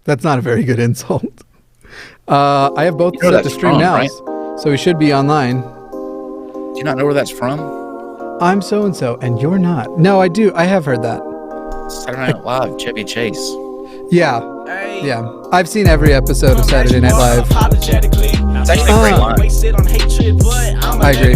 That's not a very good insult. I have both set to stream now, right? So we should be online. Do you not know where that's from? I'm so-and-so, and you're not. No, I do. I have heard that. Saturday Night Live, Chevy Chase. Yeah. Yeah. I've seen every episode of Saturday Night Live. It's actually a great line. I agree.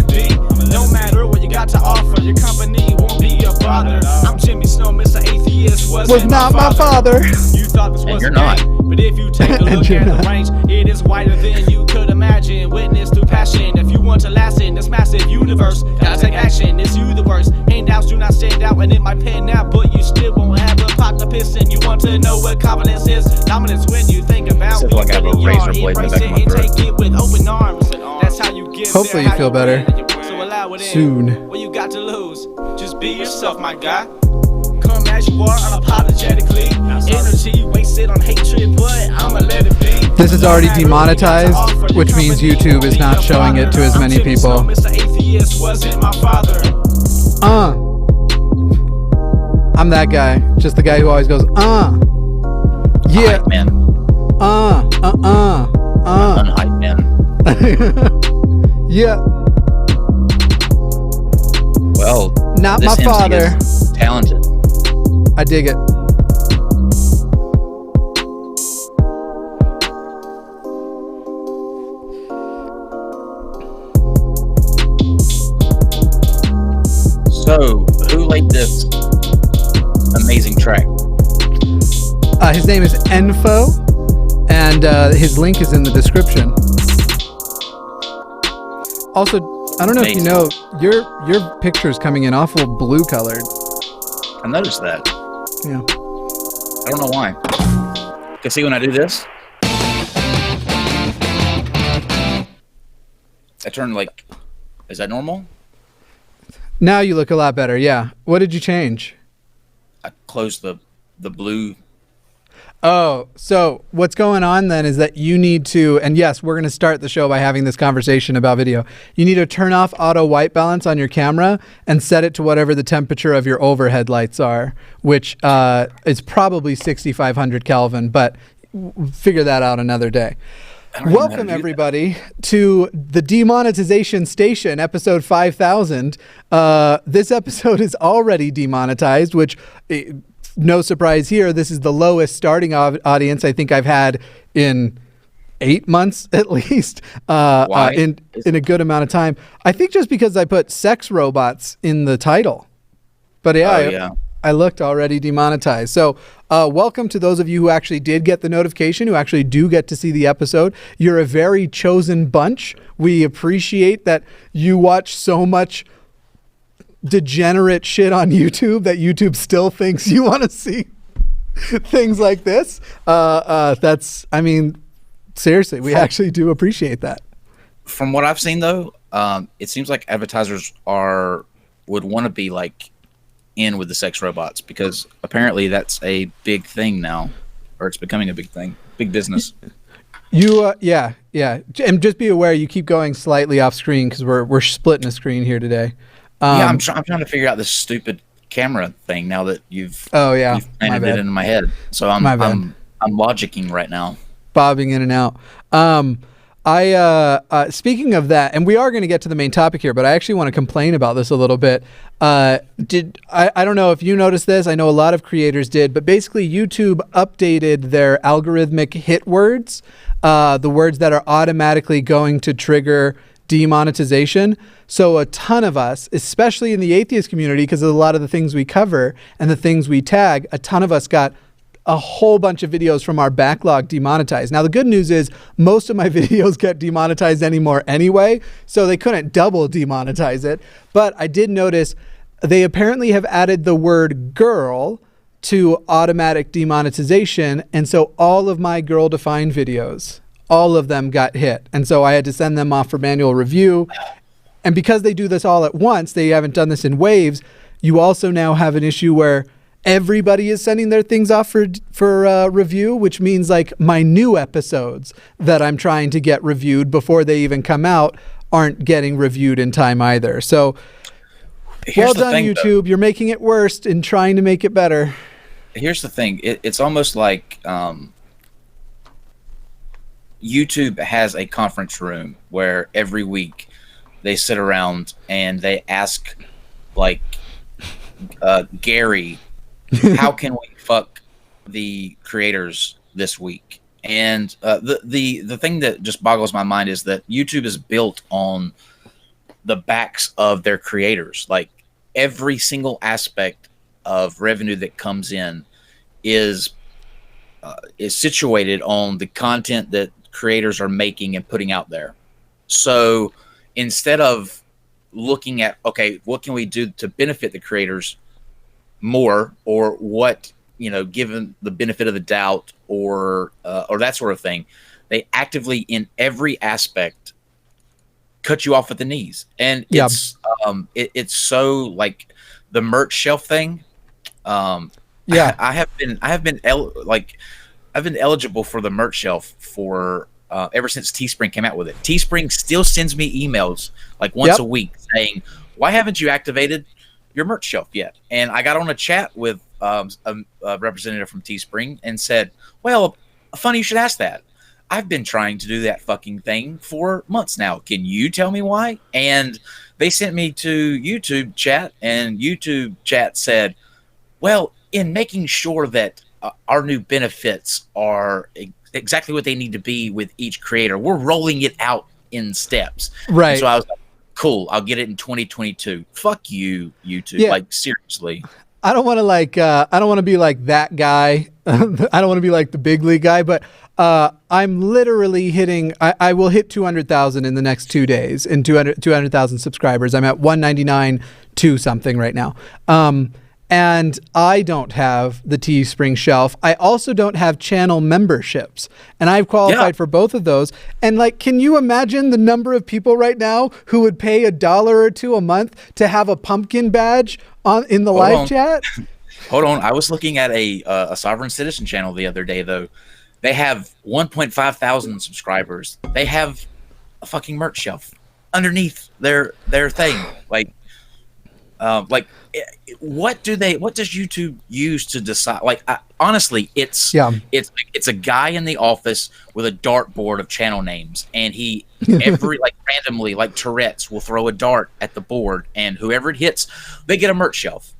No matter what you got to offer, your company won't be your father. I'm Jimmy Snow, Mr. Atheist was not my father. You thought this was you're not. But if you take a look at the range, it is wider than you could imagine. Witness through passion. If you want to last in this massive universe, gotta take action. It's you the worst. Handouts do not stand out, and it might pan out, but you still won't have a pop the piston. You want to know what confidence is? Dominance when you think about it. Like I have a razor blade in the back of my throat. Take it with open arms. That's how you give. Hopefully you feel better soon. What you got to lose? Just be yourself, my guy. Come as you are, unapologetically. Energy wasted on hatred, but I'ma let it be. This is already demonetized, which means YouTube is not showing it to as many people. Mr. Atheist wasn't my father. I'm that guy. Just the guy who always goes, yeah. Hype man. Unhype man. Yeah. Well, not my father. Talented. I dig it. So, who laid this amazing track? His name is Enfo, and his link is in the description. Also, I don't know if you know, your picture's coming in awful blue colored. I noticed that. Yeah. I don't know why. Can see when I do this? I turn like, is that normal? Now you look a lot better, yeah. What did you change? I closed the blue. Oh, so what's going on then is that you need to, and yes, we're going to start the show by having this conversation about video. You need to turn off auto white balance on your camera and set it to whatever the temperature of your overhead lights are, which is probably 6,500 Kelvin, but figure that out another day. Welcome everybody to the Demonetization Station, episode 5000. This episode is already demonetized, which... no surprise here. This is the lowest starting audience I think I've had in 8 months at least. In a good amount of time. I think just because I put sex robots in the title. But yeah, I looked already demonetized. So welcome to those of you who actually did get the notification, who actually do get to see the episode. You're a very chosen bunch. We appreciate that you watch so much degenerate shit on YouTube that YouTube still thinks you want to see things like this. That's, I mean, seriously, we actually do appreciate that. From what I've seen though, it seems like advertisers would want to be like in with the sex robots because apparently that's a big thing now, or it's becoming a big thing, big business. Yeah. And just be aware, you keep going slightly off screen because we're splitting a screen here today. I'm trying to figure out this stupid camera thing now that you've planted it in my head. So I'm logicking right now, bobbing in and out. Speaking of that, and we are going to get to the main topic here, but I actually want to complain about this a little bit. I don't know if you noticed this. I know a lot of creators did, but basically YouTube updated their algorithmic hit words, the words that are automatically going to trigger demonetization. So a ton of us, especially in the atheist community, because of a lot of the things we cover and the things we tag, a ton of us got a whole bunch of videos from our backlog demonetized. Now, the good news is most of my videos get demonetized anymore anyway, so they couldn't double demonetize it. But I did notice they apparently have added the word girl to automatic demonetization, and so all of my girl-defined videos, all of them got hit. And so I had to send them off for manual review. And because they do this all at once, they haven't done this in waves, you also now have an issue where everybody is sending their things off for review, which means like my new episodes that I'm trying to get reviewed before they even come out aren't getting reviewed in time either. So well done, YouTube. You're making it worse and trying to make it better. Here's the thing. It's almost like YouTube has a conference room where every week they sit around and they ask, like, Gary, how can we fuck the creators this week? And the thing that just boggles my mind is that YouTube is built on the backs of their creators. Like, every single aspect of revenue that comes in is situated on the content that creators are making and putting out there. So instead of looking at, okay, what can we do to benefit the creators more, or what, given the benefit of the doubt, or that sort of thing, they actively, in every aspect, cut you off at the knees. And it's so, like, the merch shelf thing. I've been eligible for the merch shelf for ever since Teespring came out with it. Teespring still sends me emails like once a week saying, why haven't you activated your merch shelf yet? And I got on a chat with a representative from Teespring and said, well, funny you should ask that. I've been trying to do that fucking thing for months now. Can you tell me why? And they sent me to YouTube chat, and YouTube chat said, well, in making sure that our new benefits are exactly what they need to be with each creator, we're rolling it out in steps. Right. And so I was like, cool, I'll get it in 2022. Fuck you, YouTube. Yeah. Like, seriously. I don't want to be like that guy. I don't want to be like the big league guy, but I'm literally hitting, I will hit 200,000 in the next 2 days, in 200,000 subscribers. I'm at 199 something right now. And I don't have the Teespring shelf. I also don't have channel memberships, and I've qualified for both of those. And, like, can you imagine the number of people right now who would pay $1 or $2 a month to have a pumpkin badge in the live chat? Hold on. I was looking at a Sovereign Citizen channel the other day, though. They have 1.5 thousand subscribers. They have a fucking merch shelf underneath their thing. What does YouTube use to decide? Like, honestly, it's a guy in the office with a dartboard of channel names, and he randomly, like Tourette's, will throw a dart at the board, and whoever it hits, they get a merch shelf.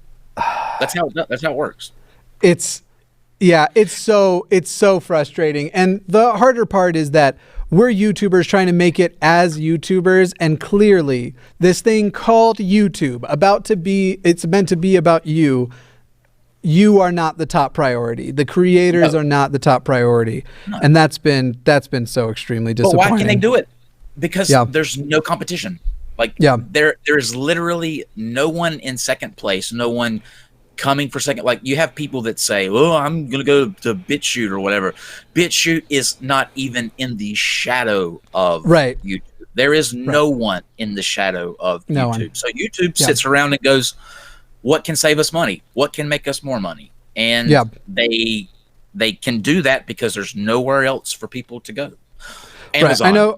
That's how it works. It's so frustrating. And the harder part is that we're YouTubers trying to make it as YouTubers, and clearly this thing called YouTube, it's meant to be about you. You are not the top priority. The creators are not the top priority. No. And that's been so extremely disappointing. But why can they do it? Because there's no competition. There is literally no one in second place, no one coming for second. Like, you have people that say, oh, I'm gonna go to BitChute or whatever. BitChute is not even in the shadow of YouTube. There is no one in the shadow of YouTube. So YouTube sits around and goes, what can save us money? What can make us more money? And they can do that because there's nowhere else for people to go. Amazon,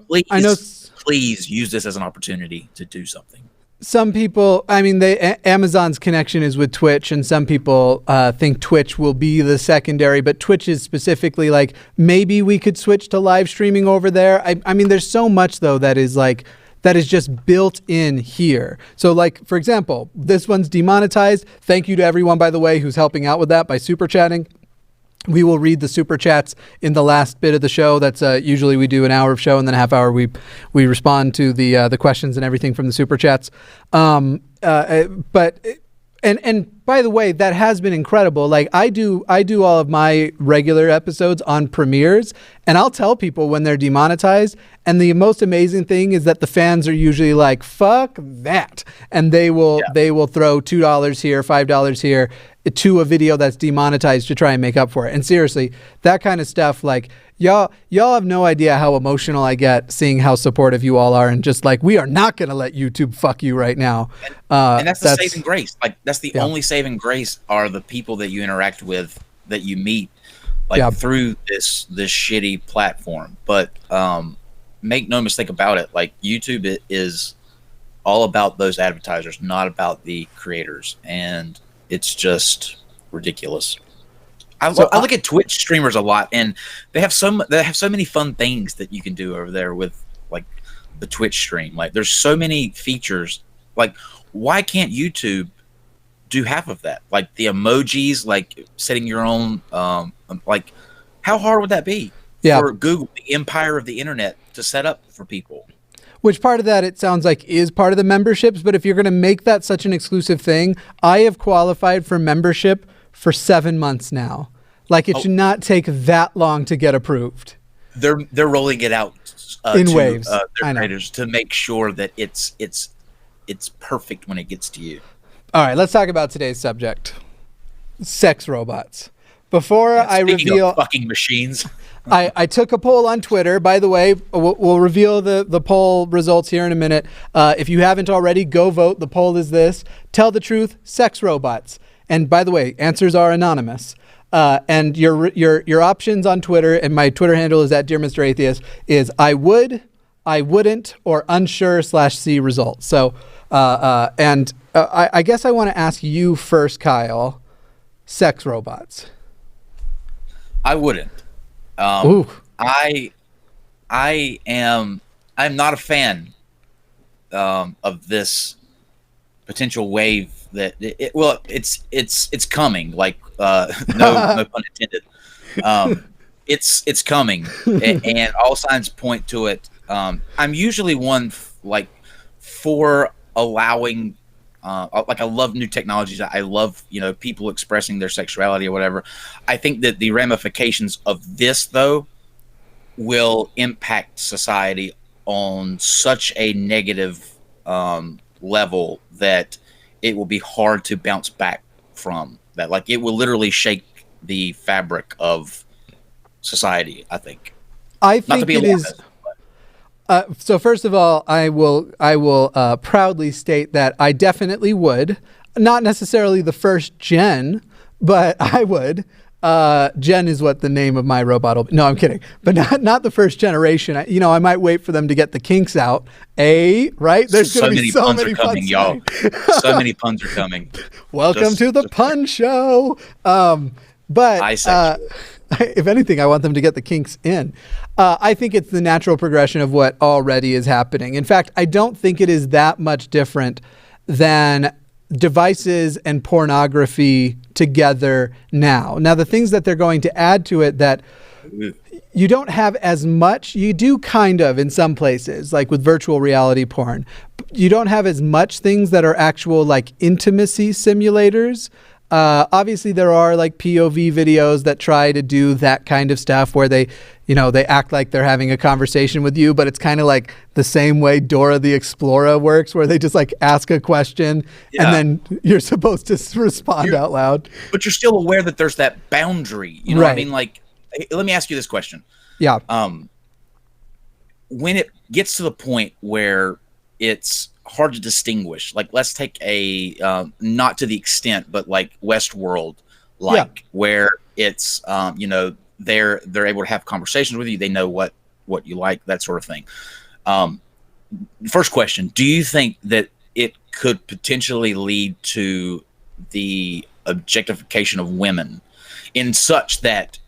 please use this as an opportunity to do something. Some people, Amazon's connection is with Twitch, and some people think Twitch will be the secondary, but Twitch is specifically like, maybe we could switch to live streaming over there. There's so much, though, that is just built in here. So, like, for example, this one's demonetized. Thank you to everyone, by the way, who's helping out with that by super chatting. We will read the super chats in the last bit of the show. That's usually we do an hour of show, and then a half hour we respond to the questions and everything from the super chats. And by the way, that has been incredible. Like, I do all of my regular episodes on premieres, and I'll tell people when they're demonetized. And the most amazing thing is that the fans are usually like, "Fuck that," and they will throw $2 here, $5 here to a video that's demonetized to try and make up for it. And seriously, that kind of stuff, like, y'all have no idea how emotional I get seeing how supportive you all are, and just like, we are not going to let YouTube fuck you right now. And that's the saving grace. Like, that's the only saving grace are the people that you interact with, that you meet, through this shitty platform. But make no mistake about it, like, YouTube is all about those advertisers, not about the creators, and it's just ridiculous. I look at Twitch streamers a lot, and they have so many fun things that you can do over there with like the Twitch stream. Like, there's so many features. Like, why can't YouTube do half of that? Like the emojis, like setting your own. Like, how hard would that be for Google, the empire of the internet, to set up for people? Which part of that, it sounds like, is part of the memberships. But if you're going to make that such an exclusive thing, I have qualified for membership for 7 months now. Like, it should not take that long to get approved. They're rolling it out in waves. Their creators to make sure that it's perfect when it gets to you. All right, let's talk about today's subject: sex robots. Before I reveal fucking machines, I took a poll on Twitter. By the way, we'll reveal the poll results here in a minute. If you haven't already, go vote. The poll is this: tell the truth, sex robots. And by the way, answers are anonymous. And your options on Twitter, and my Twitter handle is @Dear Mr. Atheist, is I would, I wouldn't, or unsure /C results. So, I guess I want to ask you first, Kyle, sex robots. I wouldn't. Ooh. I'm not a fan of this potential wave that it's coming. Like, no pun intended. It's coming, and all signs point to it. I'm usually one for allowing. Like, I love new technologies. I love, people expressing their sexuality or whatever. I think that the ramifications of this, though, will impact society on such a negative level that it will be hard to bounce back from that. Like, it will literally shake the fabric of society, I think. I think it is. So first of all, I will proudly state that I definitely would. Not necessarily the first gen, but I would. Gen is what the name of my robot will be. No, I'm kidding. But not the first generation. I might wait for them to get the kinks out. Right? There's going to be so many puns coming, y'all. So many puns are coming. Welcome to the pun show. But iSexual. If anything, I want them to get the kinks in. I think it's the natural progression of what already is happening. In fact, I don't think it is that much different than devices and pornography together now. Now, the things that they're going to add to it that you don't have as much, you do kind of in some places, like with virtual reality porn. You don't have as much things that are actual like intimacy simulators. Obviously there are like POV videos that try to do that kind of stuff where they act like they're having a conversation with you, but it's kind of like the same way Dora the Explorer works, where they just like ask a question and then you're supposed to respond out loud. But you're still aware that there's that boundary. You know what I mean? Like, let me ask you this question. Yeah. When it gets to the point where it's hard to distinguish, like, let's take a not to the extent, but like Westworld, where it's they're able to have conversations with you, they know what you like, that sort of thing. First question: do you think that it could potentially lead to the objectification of women, in such that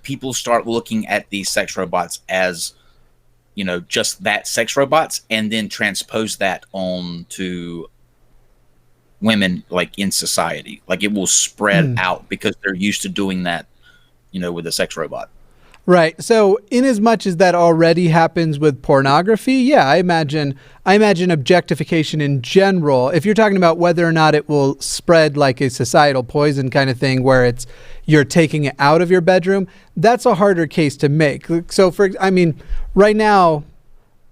people start looking at these sex robots as just that, sex robots, and then transpose that on to women, like in society? Like, it will spread out because they're used to doing that, with a sex robot. Right. So in as much as that already happens with pornography, I imagine objectification in general, if you're talking about whether or not it will spread like a societal poison kind of thing where you're taking it out of your bedroom, that's a harder case to make. So right now,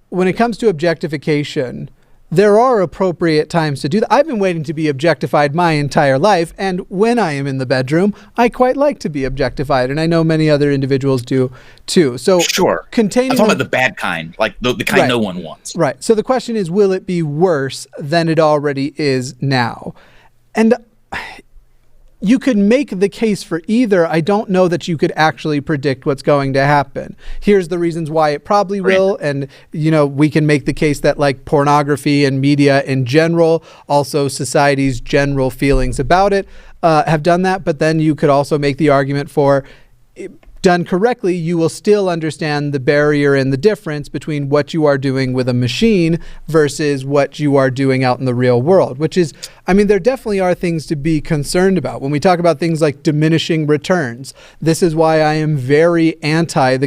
when it comes to objectification, there are appropriate times to do that. I've been waiting to be objectified my entire life, and when I am in the bedroom, I quite like to be objectified, and I know many other individuals do too. So sure, I'm talking about the bad kind, like the kind no one wants. Right. So the question is, will it be worse than it already is now? And you could make the case for either. I don't know that you could actually predict what's going to happen. Here's the reasons why it probably will. And, we can make the case that like pornography and media in general, also society's general feelings about it, have done that. But then you could also make the argument for, done correctly, you will still understand the barrier and the difference between what you are doing with a machine versus what you are doing out in the real world, which is, I mean, there definitely are things to be concerned about. When we talk about things like diminishing returns, this is why I am very anti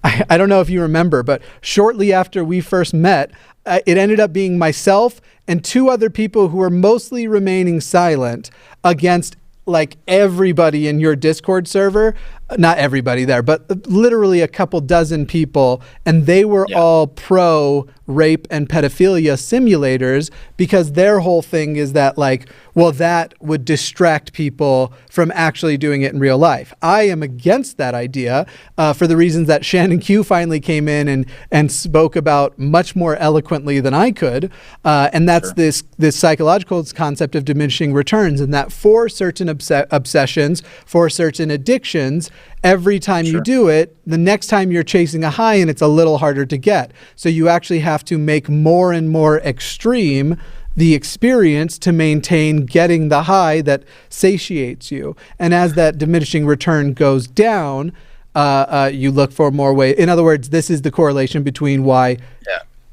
I don't know if you remember, but shortly after we first met, it ended up being myself and 2 other people who were mostly remaining silent against like everybody in your Discord server, not everybody there, but literally a couple dozen people, and they were all pro rape and pedophilia simulators because their whole thing is that like, well, that would distract people from actually doing it in real life. I am against that idea for the reasons that Shannon Q finally came in and spoke about much more eloquently than I could. And that's this psychological concept of diminishing returns, and that for certain obsessions, for certain addictions, every time you do it, the next time you're chasing a high and it's a little harder to get. So you actually have to make more and more extreme the experience to maintain getting the high that satiates you. And as that diminishing return goes down, you look for more ways. In other words, this is the correlation between why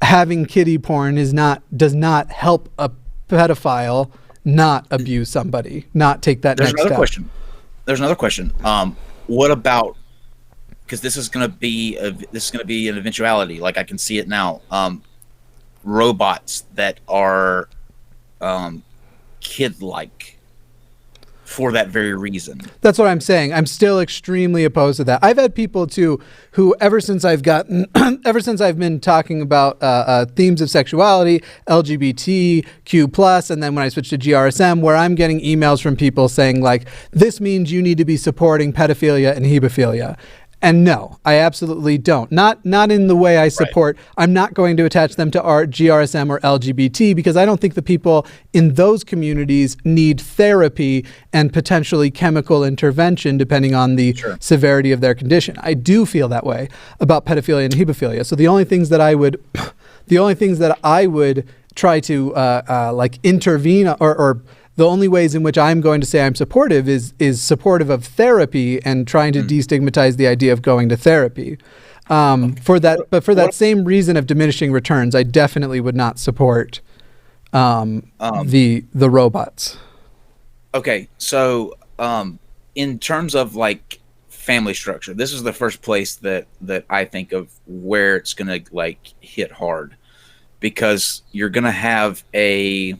having kiddie porn does not help a pedophile not abuse somebody, not take that next step. There's another question. What about, because this is going to be an eventuality. Like I can see it now. Robots that are kid-like for that very reason. That's what I'm saying. I'm still extremely opposed to that. I've had people too who, ever since I've been talking about themes of sexuality, LGBTQ+, and then when I switched to GRSM, where I'm getting emails from people saying like, this means you need to be supporting pedophilia and hebephilia. And no, I absolutely don't. Not in the way I support. Right. I'm not going to attach them to our GRSM or LGBT because I don't think the people in those communities need therapy and potentially chemical intervention depending on the severity of their condition. I do feel that way about pedophilia and hebephilia. So the only things that I would try to like intervene or the only ways in which I'm going to say I'm supportive is supportive of therapy and trying to destigmatize the idea of going to therapy. For that same reason of diminishing returns, I definitely would not support the robots. Okay, so in terms of like family structure, this is the first place that I think of where it's gonna like hit hard, because you're gonna have a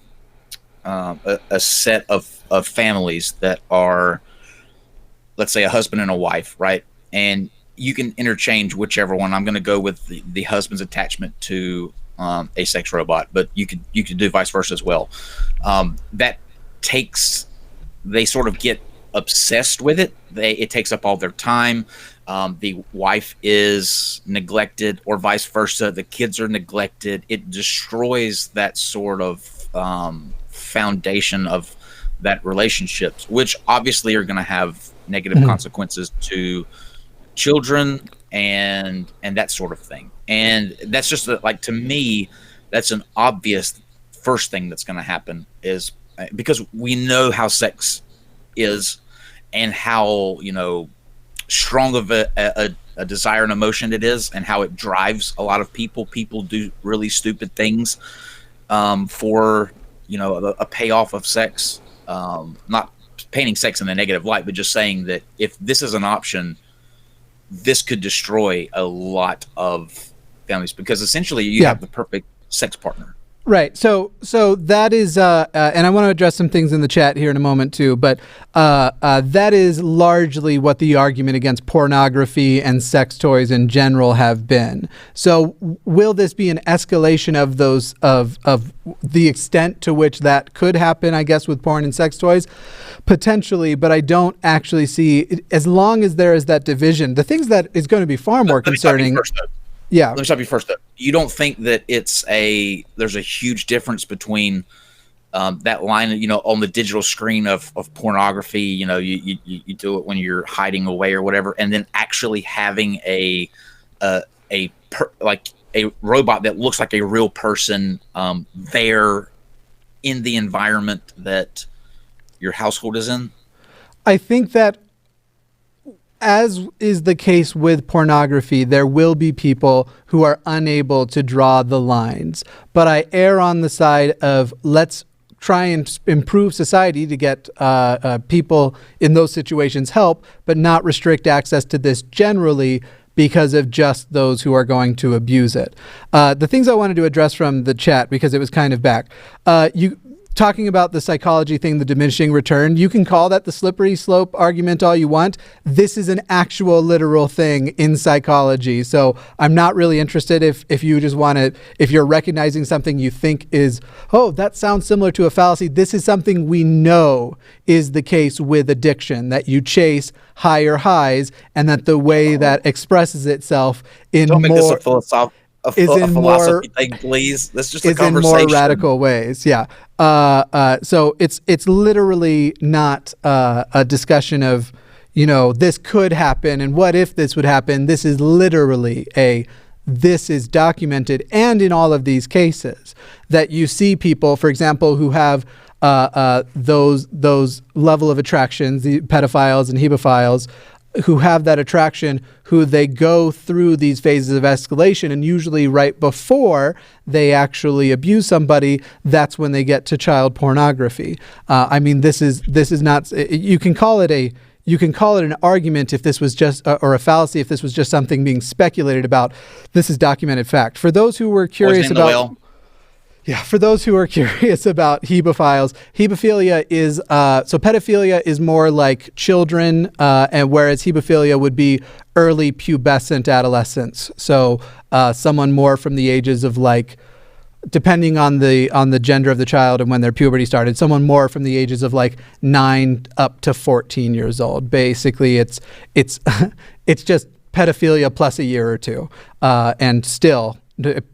set of families that are, let's say, a husband and a wife, right? And you can interchange whichever one. I'm going to go with the husband's attachment to a sex robot, but you could do vice versa as well. They sort of get obsessed with it. It takes up all their time. The wife is neglected, or vice versa. The kids are neglected. It destroys that sort of foundation of that relationships, which obviously are going to have negative consequences to children and that sort of thing. And that's just like, to me, that's an obvious first thing that's going to happen, is because we know how sex is and how, strong of a desire and emotion it is, and how it drives a lot of people. People do really stupid things for a payoff of sex. Not painting sex in a negative light, but just saying that if this is an option, this could destroy a lot of families, because essentially you have the perfect sex partner. Right. So that is, and I want to address some things in the chat here in a moment too, but that is largely what the argument against pornography and sex toys in general have been. So will this be an escalation of those, of the extent to which that could happen, I guess, with porn and sex toys? Potentially, but I don't actually see, as long as there is that division, the things that is going to be far more concerning. Let me stop you first, though. You don't think that there's a huge difference between that line, on the digital screen of pornography, you do it when you're hiding away or whatever, and then actually having a robot that looks like a real person there in the environment that your household is in? I think that, as is the case with pornography, there will be people who are unable to draw the lines. But I err on the side of let's try and improve society to get people in those situations help, but not restrict access to this generally because of just those who are going to abuse it. The things I wanted to address from the chat, because it was kind of back. Talking about the psychology thing, the diminishing return, you can call that the slippery slope argument all you want. This is an actual literal thing in psychology. So I'm not really interested if you just want to, if you're recognizing something you think is, oh, that sounds similar to a fallacy. This is something we know is the case with addiction, that you chase higher highs and that the way that expresses itself in Don't make this more... a philosophy. A philosophy thing, please. That's just a conversation. In more radical ways, yeah. So it's literally not a discussion of, this could happen and what if this would happen. This is literally this is documented, and in all of these cases that you see people, for example, who have those level of attractions, the pedophiles and hebephiles, who have that attraction, who they go through these phases of escalation, and usually right before they actually abuse somebody, that's when they get to child pornography. I mean, this is not. You can call it an argument if this was just, or a fallacy if this was just something being speculated about. This is documented fact. For those who were curious about. Yeah, for those who are curious about hebephiles, hebephilia is, so pedophilia is more like children, and whereas hebephilia would be early pubescent adolescence. So someone more from the ages of, like, depending on the gender of the child and when their puberty started, someone more from the ages of like 9 up to 14 years old. Basically, it's it's just pedophilia plus a year or two, and still.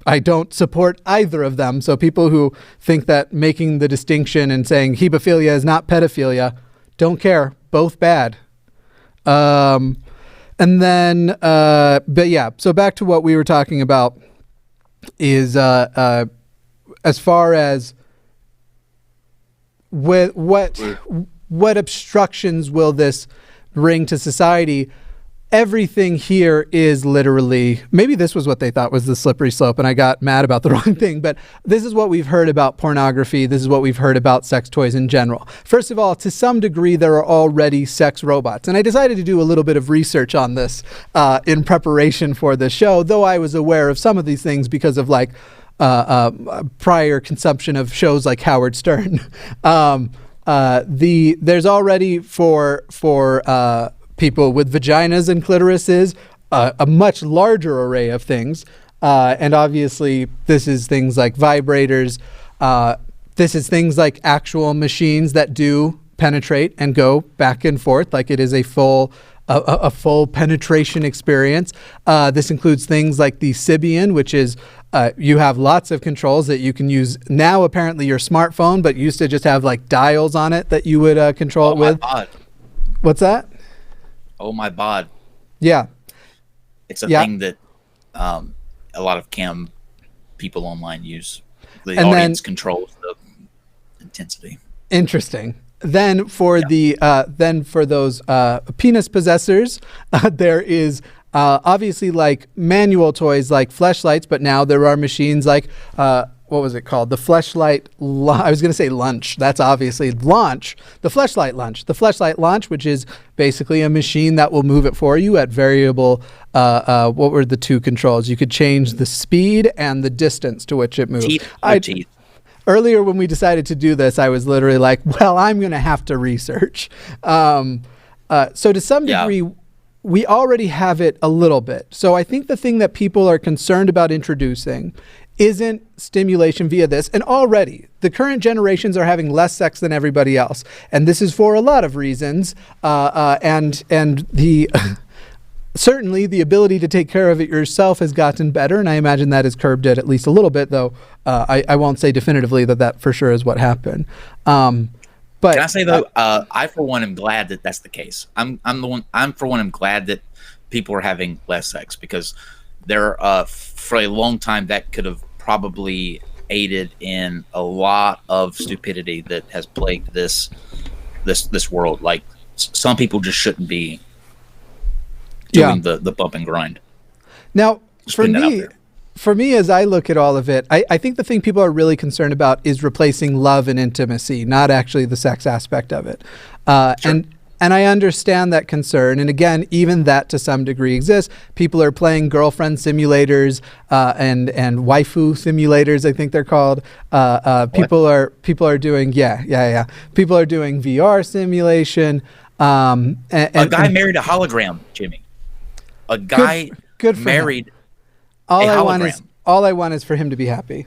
I don't support either of them. So people who think that making the distinction and saying hebephilia is not pedophilia, don't care. Both bad. And then, but yeah, so back to what we were talking about is as far as what obstructions will this bring to society. Everything here is literally, maybe this was what they thought was the slippery slope and I got mad about the wrong thing, but this is what we've heard about pornography. This is what we've heard about sex toys in general. First of all, to some degree, there are already sex robots. And I decided to do a little bit of research on this in preparation for the show, though I was aware of some of these things because of like prior consumption of shows like Howard Stern. There's already for people with vaginas and clitorises, a much larger array of things. And obviously, this is things like vibrators. This is things like actual machines that do penetrate and go back and forth, like it is a full penetration experience. This includes things like the Sybian, which is you have lots of controls that you can use now. Apparently, your smartphone, but used to just have like dials on it that you would control it with. God. What's that? Oh my bod. Yeah. It's a thing that a lot of cam people online use. The audience controls the intensity. Interesting. Then for those penis possessors, there is obviously like manual toys like fleshlights, but now there are machines like what was it called? The Fleshlight. I was going to say lunch. That's obviously launch. The Fleshlight lunch. The Fleshlight launch, which is basically a machine that will move it for you at variable. What were the two controls? You could change the speed and the distance to which it moves. Teeth. Earlier, when we decided to do this, I was literally like, "Well, I'm going to have to research." So to some degree. We already have it a little bit. So I think the thing that people are concerned about introducing isn't stimulation via this. And already, the current generations are having less sex than everybody else. And this is for a lot of reasons. And the certainly the ability to take care of it yourself has gotten better. And I imagine that has curbed it at least a little bit, though I won't say definitively that for sure is what happened. But can I say though, I for one am glad that that's the case. I'm for one am glad that people are having less sex, because there for a long time that could have probably aided in a lot of stupidity that has plagued this this world. Like some people just shouldn't be doing the bump and grind. Now, Just for putting that out me, there. as I look at all of it, I think the thing people are really concerned about is replacing love and intimacy, not actually the sex aspect of it. Sure. And I understand that concern. And again, even that to some degree exists. People are playing girlfriend simulators and waifu simulators, I think they're called. People are doing People are doing VR simulation. A guy married a hologram, Jimmy. A guy good for married him. All a I want is for him to be happy.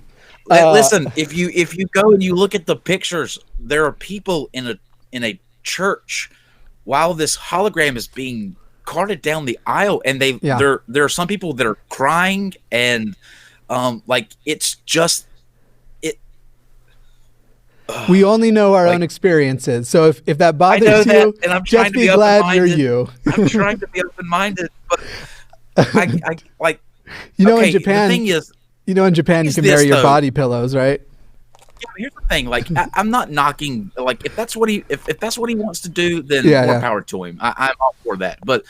Listen, if you go and you look at the pictures, there are people in a church while this hologram is being carted down the aisle, and there are some people that are crying, and like it's just it. We only know our own experiences, so if that bothers you, and I'm just be glad you're you. I'm trying to be open-minded, but I like. In Japan, the thing is, in Japan, you can marry your body pillows, right? Yeah, here's the thing. Like, I'm not knocking. Like, if that's what he wants to do, then more power to him. I'm all for that. But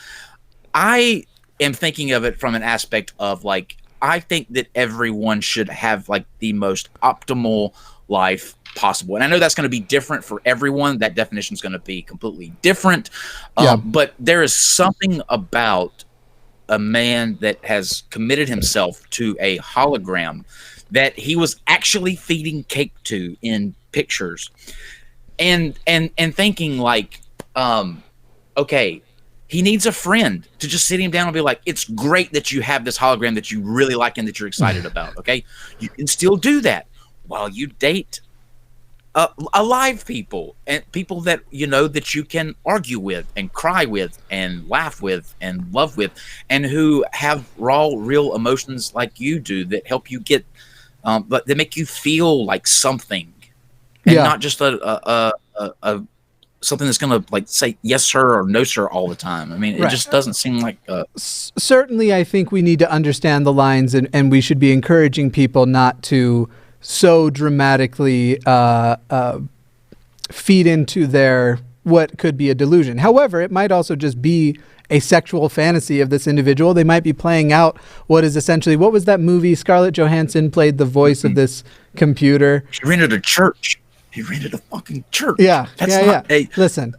I am thinking of it from an aspect of like, I think that everyone should have like the most optimal life possible. And I know that's going to be different for everyone. That definition is going to be completely different. But there is something about a man that has committed himself to a hologram that he was actually feeding cake to in pictures, and thinking like, okay, he needs a friend to just sit him down and be like, it's great that you have this hologram that you really like and that you're excited about. Okay, you can still do that while you date alive people, and people that that you can argue with and cry with and laugh with and love with, and who have raw, real emotions like you do that help you get, but they make you feel like something, and not just a something that's gonna like say yes sir or no sir all the time. I mean, it just doesn't seem like. Certainly, I think we need to understand the lines, and we should be encouraging people not to so dramatically feed into their what could be a delusion. However, it might also just be a sexual fantasy of this individual. They might be playing out what is essentially, what was that movie? Scarlett Johansson played the voice of this computer. He rented a church. He rented a fucking church. Yeah, listen.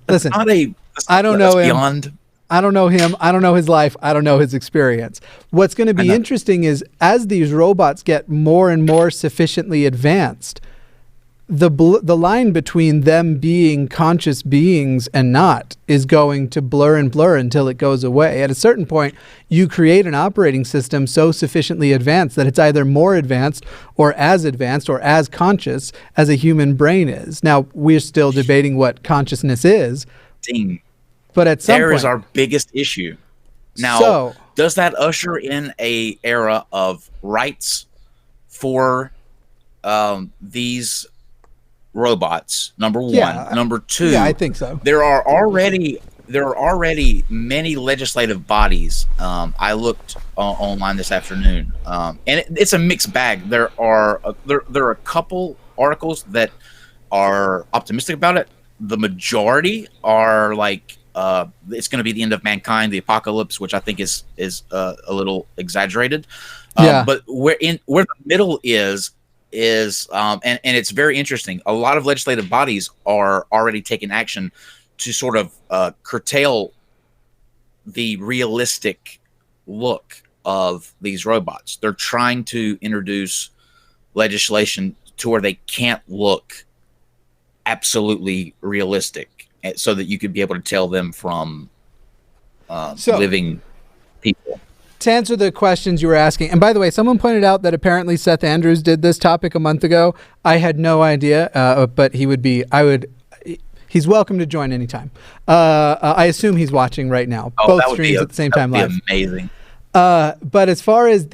I don't know him. Beyond. I don't know him. I don't know his life. I don't know his experience. What's going to be interesting is as these robots get more and more sufficiently advanced, the line between them being conscious beings and not is going to blur and blur until it goes away. At a certain point, you create an operating system so sufficiently advanced that it's either more advanced or as conscious as a human brain is. Now, we're still debating what consciousness is. Ding. But at some point, there is our biggest issue. Now, does that usher in a era of rights for these robots? Number one. Number two. Yeah, I think so. There are already many legislative bodies. I looked online this afternoon, and it's a mixed bag. There are a couple articles that are optimistic about it. The majority are like, it's going to be the end of mankind, the apocalypse, which I think is a little exaggerated. But where the middle is and it's very interesting. A lot of legislative bodies are already taking action to sort of curtail the realistic look of these robots. They're trying to introduce legislation to where they can't look absolutely realistic, so that you could be able to tell them from living people. To answer the questions you were asking, and by the way, someone pointed out that apparently Seth Andrews did this topic a month ago. I had no idea, but he's welcome to join anytime. I assume he's watching right now. Both streams at the same time live. Amazing. But as far as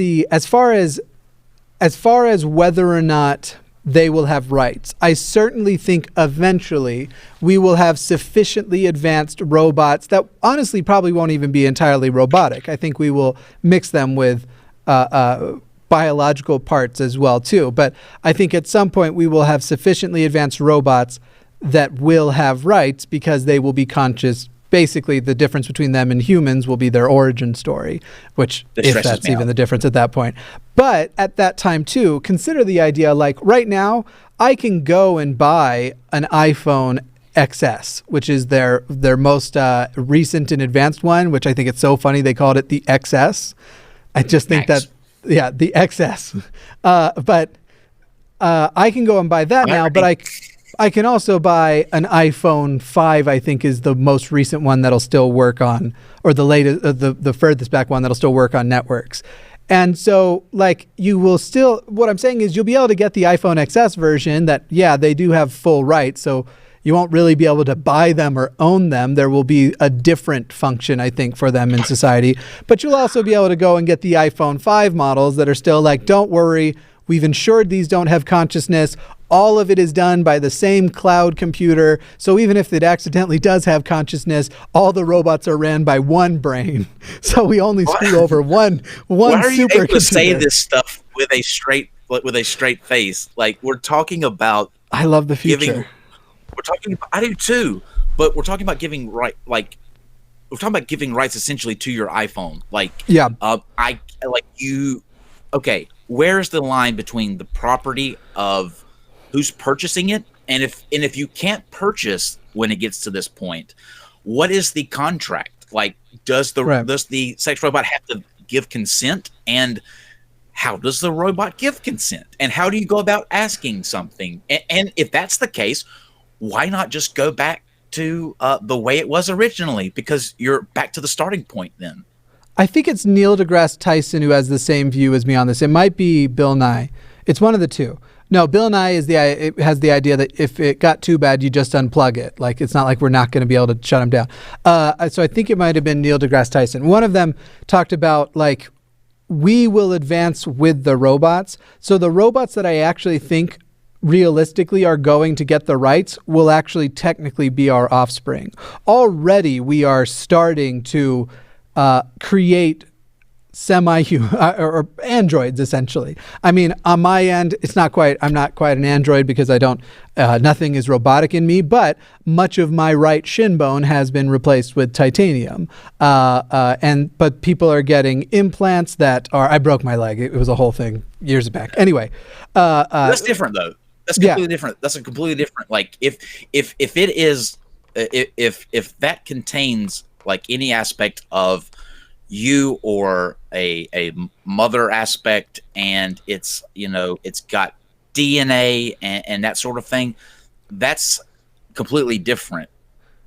whether or not they will have rights, I certainly think eventually we will have sufficiently advanced robots that honestly probably won't even be entirely robotic. I think we will mix them with biological parts as well too. But I think at some point we will have sufficiently advanced robots that will have rights because they will be conscious. Basically, the difference between them and humans will be their origin story, which, if that's even the difference at that point. But at that time, too, consider the idea, like right now, I can go and buy an iPhone XS, which is their most recent and advanced one, which I think it's so funny they called it the XS. I just think the XS. But I can go and buy that now, but I can also buy an iPhone 5, I think is the most recent one that'll still work on, or the latest, the furthest back one that'll still work on networks. And so, like, you will still, what I'm saying is you'll be able to get the iPhone XS version that, yeah, they do have full rights. So you won't really be able to buy them or own them. There will be a different function, I think, for them in society. But you'll also be able to go and get the iPhone 5 models that are still like, don't worry, we've ensured these don't have consciousness. All of it is done by the same cloud computer. So even if it accidentally does have consciousness, all the robots are ran by one brain. So we only screw over one Why are you able supercomputer. to say this stuff with a straight face? Like, we're talking about. I love the future. We're talking about. I do too, but we're talking about giving right. Like, we're talking about giving rights essentially to your iPhone. Like, yeah. I like you. Okay, where's the line between the property of who's purchasing it, and if you can't purchase when it gets to this point, what is the contract? Like, does the sex robot have to give consent, and how does the robot give consent, and how do you go about asking something? And if that's the case, why not just go back to the way it was originally? Because you're back to the starting point then. I think it's Neil deGrasse Tyson who has the same view as me on this. It might be Bill Nye. It's one of the two. No, Bill Nye has the idea that if it got too bad, you just unplug it. Like, it's not like we're not going to be able to shut him down. So I think it might have been Neil deGrasse Tyson. One of them talked about, like, we will advance with the robots. So the robots that I actually think realistically are going to get the rights will actually technically be our offspring. Already we are starting to create semi-human or androids, essentially. I mean, on my end, I'm not quite an android because I don't, nothing is robotic in me, but much of my right shin bone has been replaced with titanium. But people are getting implants that are, I broke my leg. It was a whole thing years back. Anyway. That's different though. That's completely different. That's a completely different, like, if it is, if that contains like any aspect of you or a mother aspect, and it's, it's got DNA and that sort of thing, that's completely different.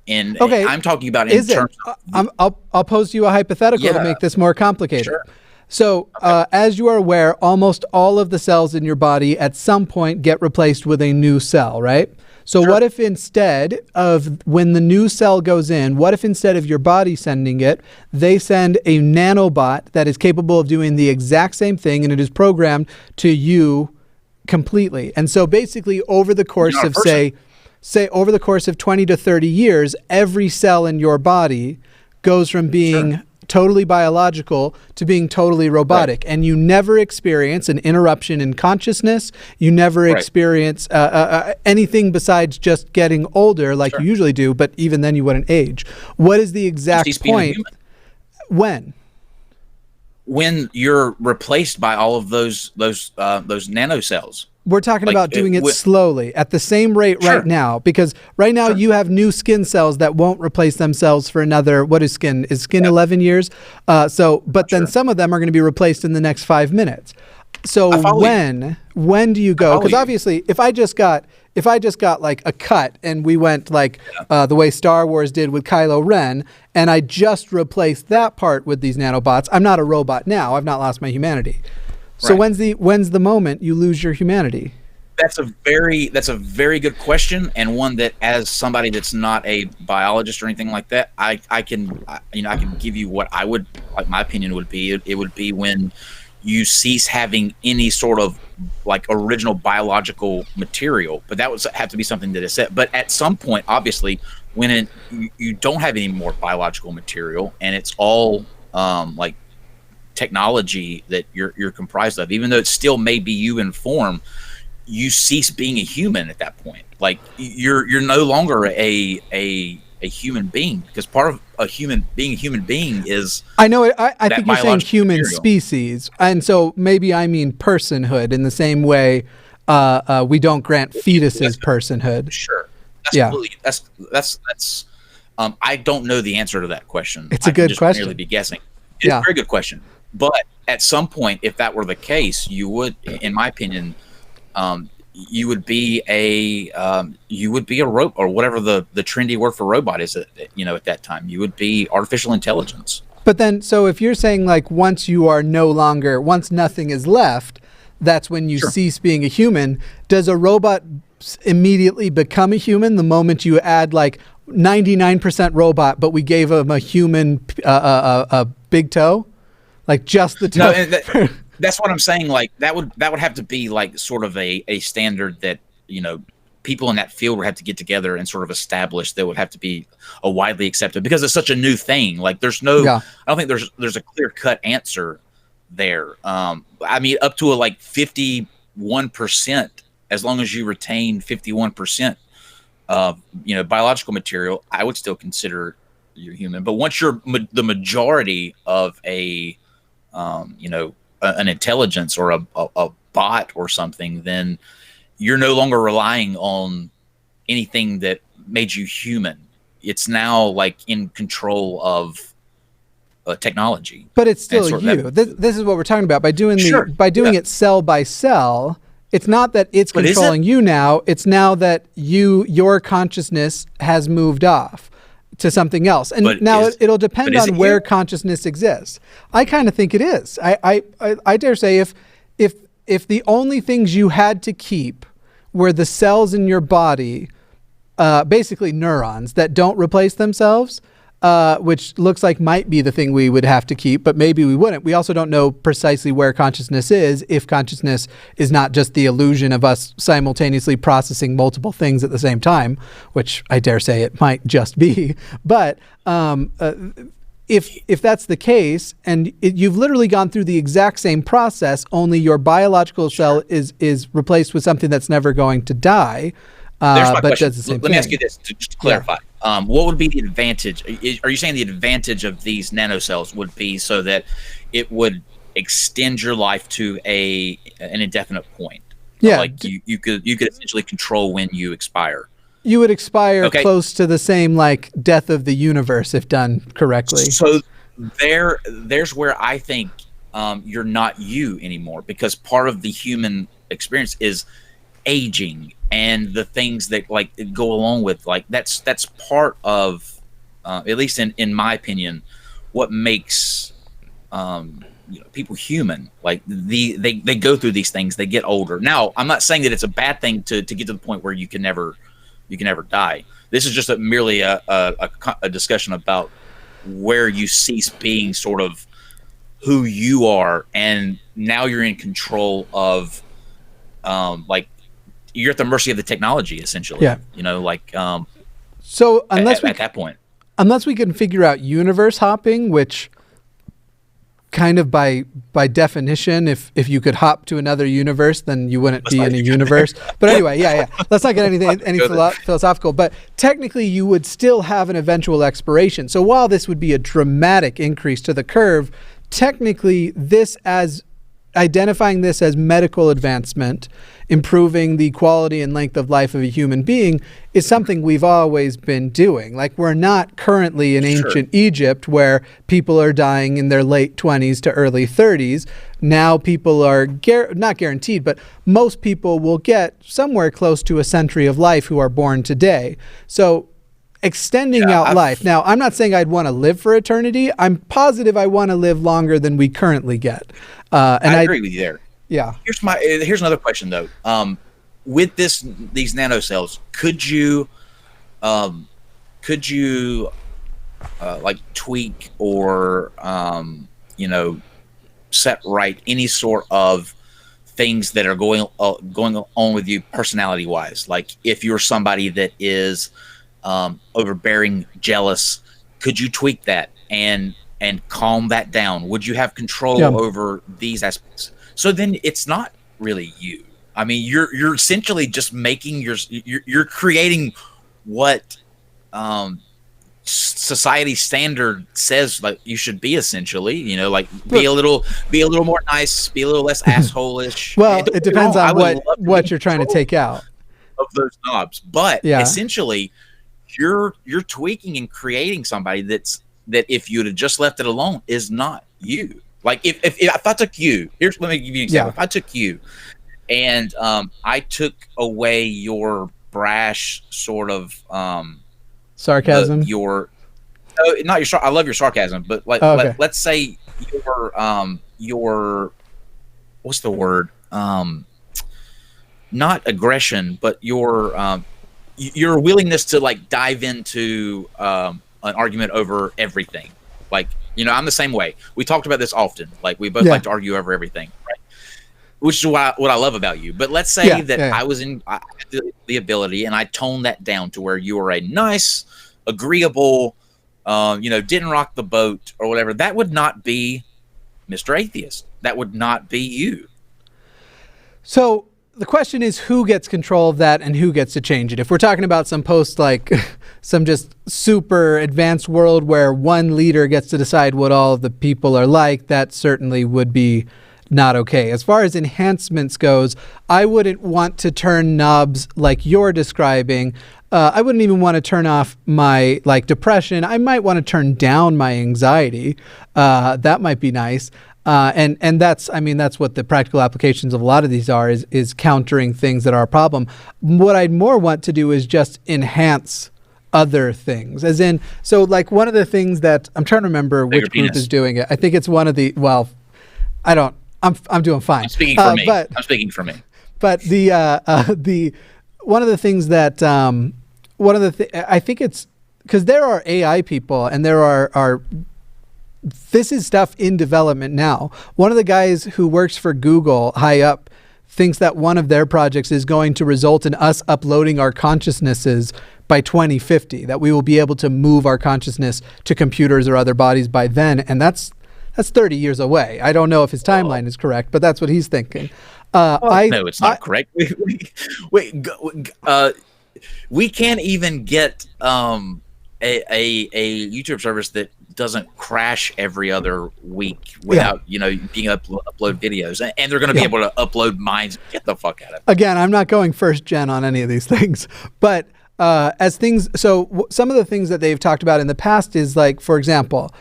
And okay, I'm talking about in terms of I'll pose you a hypothetical to make this more complicated. Sure. So as you are aware, almost all of the cells in your body at some point get replaced with a new cell, right? So what if instead of when the new cell goes in, what if instead of your body sending it, they send a nanobot that is capable of doing the exact same thing, and it is programmed to you completely. And so basically over the course of say over the course of 20 to 30 years, every cell in your body goes from being totally biological to being totally robotic, and you never experience an interruption in consciousness. You never experience anything besides just getting older like you usually do, but even then you wouldn't age. What is the exact point? When you're replaced by all of those nanocells. We're talking about doing it slowly at the same rate right now, because right now you have new skin cells that won't replace themselves for another, what is skin? Is skin 11 years? But then some of them are going to be replaced in the next 5 minutes. So when do you go? Because obviously if I just got like a cut and we went like the way Star Wars did with Kylo Ren, and I just replaced that part with these nanobots, I'm not a robot now. I've not lost my humanity. So when's the moment you lose your humanity? That's a very good question, and one that, as somebody that's not a biologist or anything like that, I can give you what I would, like, my opinion would be. It would be when you cease having any sort of like original biological material, but that would have to be something that is set. But at some point, obviously, when you don't have any more biological material, and it's all like technology that you're comprised of, even though it still may be you in form, you cease being a human at that point. Like you're no longer a human being, because part of being a human being is, I know it. I think you're saying biological human material. species, and so maybe I mean personhood in the same way we don't grant fetuses personhood. Sure. Yeah. Absolutely. That's I don't know the answer to that question. It's a I can good just question. merely be guessing. It's a very good question. But at some point, if that were the case, you would, in my opinion, you would be a robot, or whatever the trendy word for robot is at that time. You would be artificial intelligence. But then, so if you're saying like once nothing is left, that's when you cease being a human. Does a robot immediately become a human the moment you add like 99% robot, but we gave him a human, a big toe, like just the toe? No, that's what I'm saying. Like that would have to be like sort of a standard that people in that field would have to get together and sort of establish, that would have to be a widely accepted, because it's such a new thing. Like there's no, I don't think there's a clear cut answer there. I mean, up to like 51%, as long as you retain 51% of biological material, I would still consider you human. But once you're the majority of an intelligence or a bot or something, then you're no longer relying on anything that made you human. It's now like in control of technology. But it's still you. This is what we're talking about. By doing it cell by cell, it's not that it's controlling you now. It's now that your consciousness has moved off to something else. And now it'll depend on where consciousness exists. I kind of think it is. I dare say if the only things you had to keep were the cells in your body, basically neurons that don't replace themselves, which looks like might be the thing we would have to keep, but maybe we wouldn't. We also don't know precisely where consciousness is, if consciousness is not just the illusion of us simultaneously processing multiple things at the same time, which I dare say it might just be. But if that's the case, and you've literally gone through the exact same process, only your biological cell is replaced with something that's never going to die, There's my but question. does the same Let thing. me ask you this to just clarify. What would be the advantage? Are you saying the advantage of these nanocells would be so that it would extend your life to an indefinite point? Yeah. Like you could essentially control when you expire. You would expire close to the same like death of the universe if done correctly. So there's where I think you're not you anymore, because part of the human experience is aging and the things that like go along with like that's part of at least in my opinion what makes people human. Like they go through these things, they get older. Now I'm not saying that it's a bad thing to get to the point where you can never die. This is just merely a discussion about where you cease being sort of who you are, and now you're in control of like you're at the mercy of the technology, essentially. Yeah. So unless at that point, unless we can figure out universe hopping, which kind of by definition, if you could hop to another universe, then you wouldn't be in a universe. But anyway, yeah. Let's not get any philosophical. But technically, you would still have an eventual expiration. So while this would be a dramatic increase to the curve, technically, identifying this as medical advancement, improving the quality and length of life of a human being, is something we've always been doing. Like, we're not currently in ancient Egypt where people are dying in their late 20s to early 30s. Now people are not guaranteed, but most people will get somewhere close to a century of life who are born today. So extending out life. Now, I'm not saying I'd want to live for eternity. I'm positive I want to live longer than we currently get. And I agree with you there. Yeah. Here's another question though. With these nanocells, could you like tweak or set right any sort of things that are going on with you personality wise? Like if you're somebody that is overbearing, jealous, could you tweak that and calm that down? Would you have control over these aspects? So then it's not really you. I mean, you're essentially just making you're creating what society standard says like you should be, essentially. You know, like be a little more nice, be a little less asshole-ish. Well, it depends on what you're trying to take out of those knobs, but essentially you're tweaking and creating somebody that if you'd have just left it alone is not you. Like if I took you, let me give you an example. If I took you and I took away your brash sort of sarcasm, I love your sarcasm, but like let's say your what's the word, not aggression, but your willingness to like dive into an argument over everything. Like, you know, I'm the same way. We talked about this often. Like, we both like to argue over everything, right? Which is what I love about you. But let's say I had the ability, and I toned that down to where you were a nice, agreeable, didn't rock the boat or whatever. That would not be Mr. Atheist. That would not be you. So the question is, who gets control of that and who gets to change it? If we're talking about some post like some just super advanced world where one leader gets to decide what all of the people are like, that certainly would be not okay. As far as enhancements goes, I wouldn't want to turn knobs like you're describing. I wouldn't even want to turn off my like depression. I might want to turn down my anxiety. That might be nice. And that's what the practical applications of a lot of these are, is countering things that are a problem. What I'd more want to do is just enhance other things, as in, so like one of the things that I'm trying to remember which group is doing it. I think it's one of the, I'm doing fine. I'm speaking for me. But the one of the things that I think it's because there are AI people and there are this is stuff in development now. One of the guys who works for Google high up thinks that one of their projects is going to result in us uploading our consciousnesses by 2050, that we will be able to move our consciousness to computers or other bodies by then. And that's 30 years away. I don't know if his timeline is correct, but that's what he's thinking. No, it's not correct. We can't even get a YouTube service that doesn't crash every other week without being able to upload videos, and they're going to be able to upload minds. Get the fuck out of it. Again, I'm not going first gen on any of these things, but some of the things that they've talked about in the past is like, for example,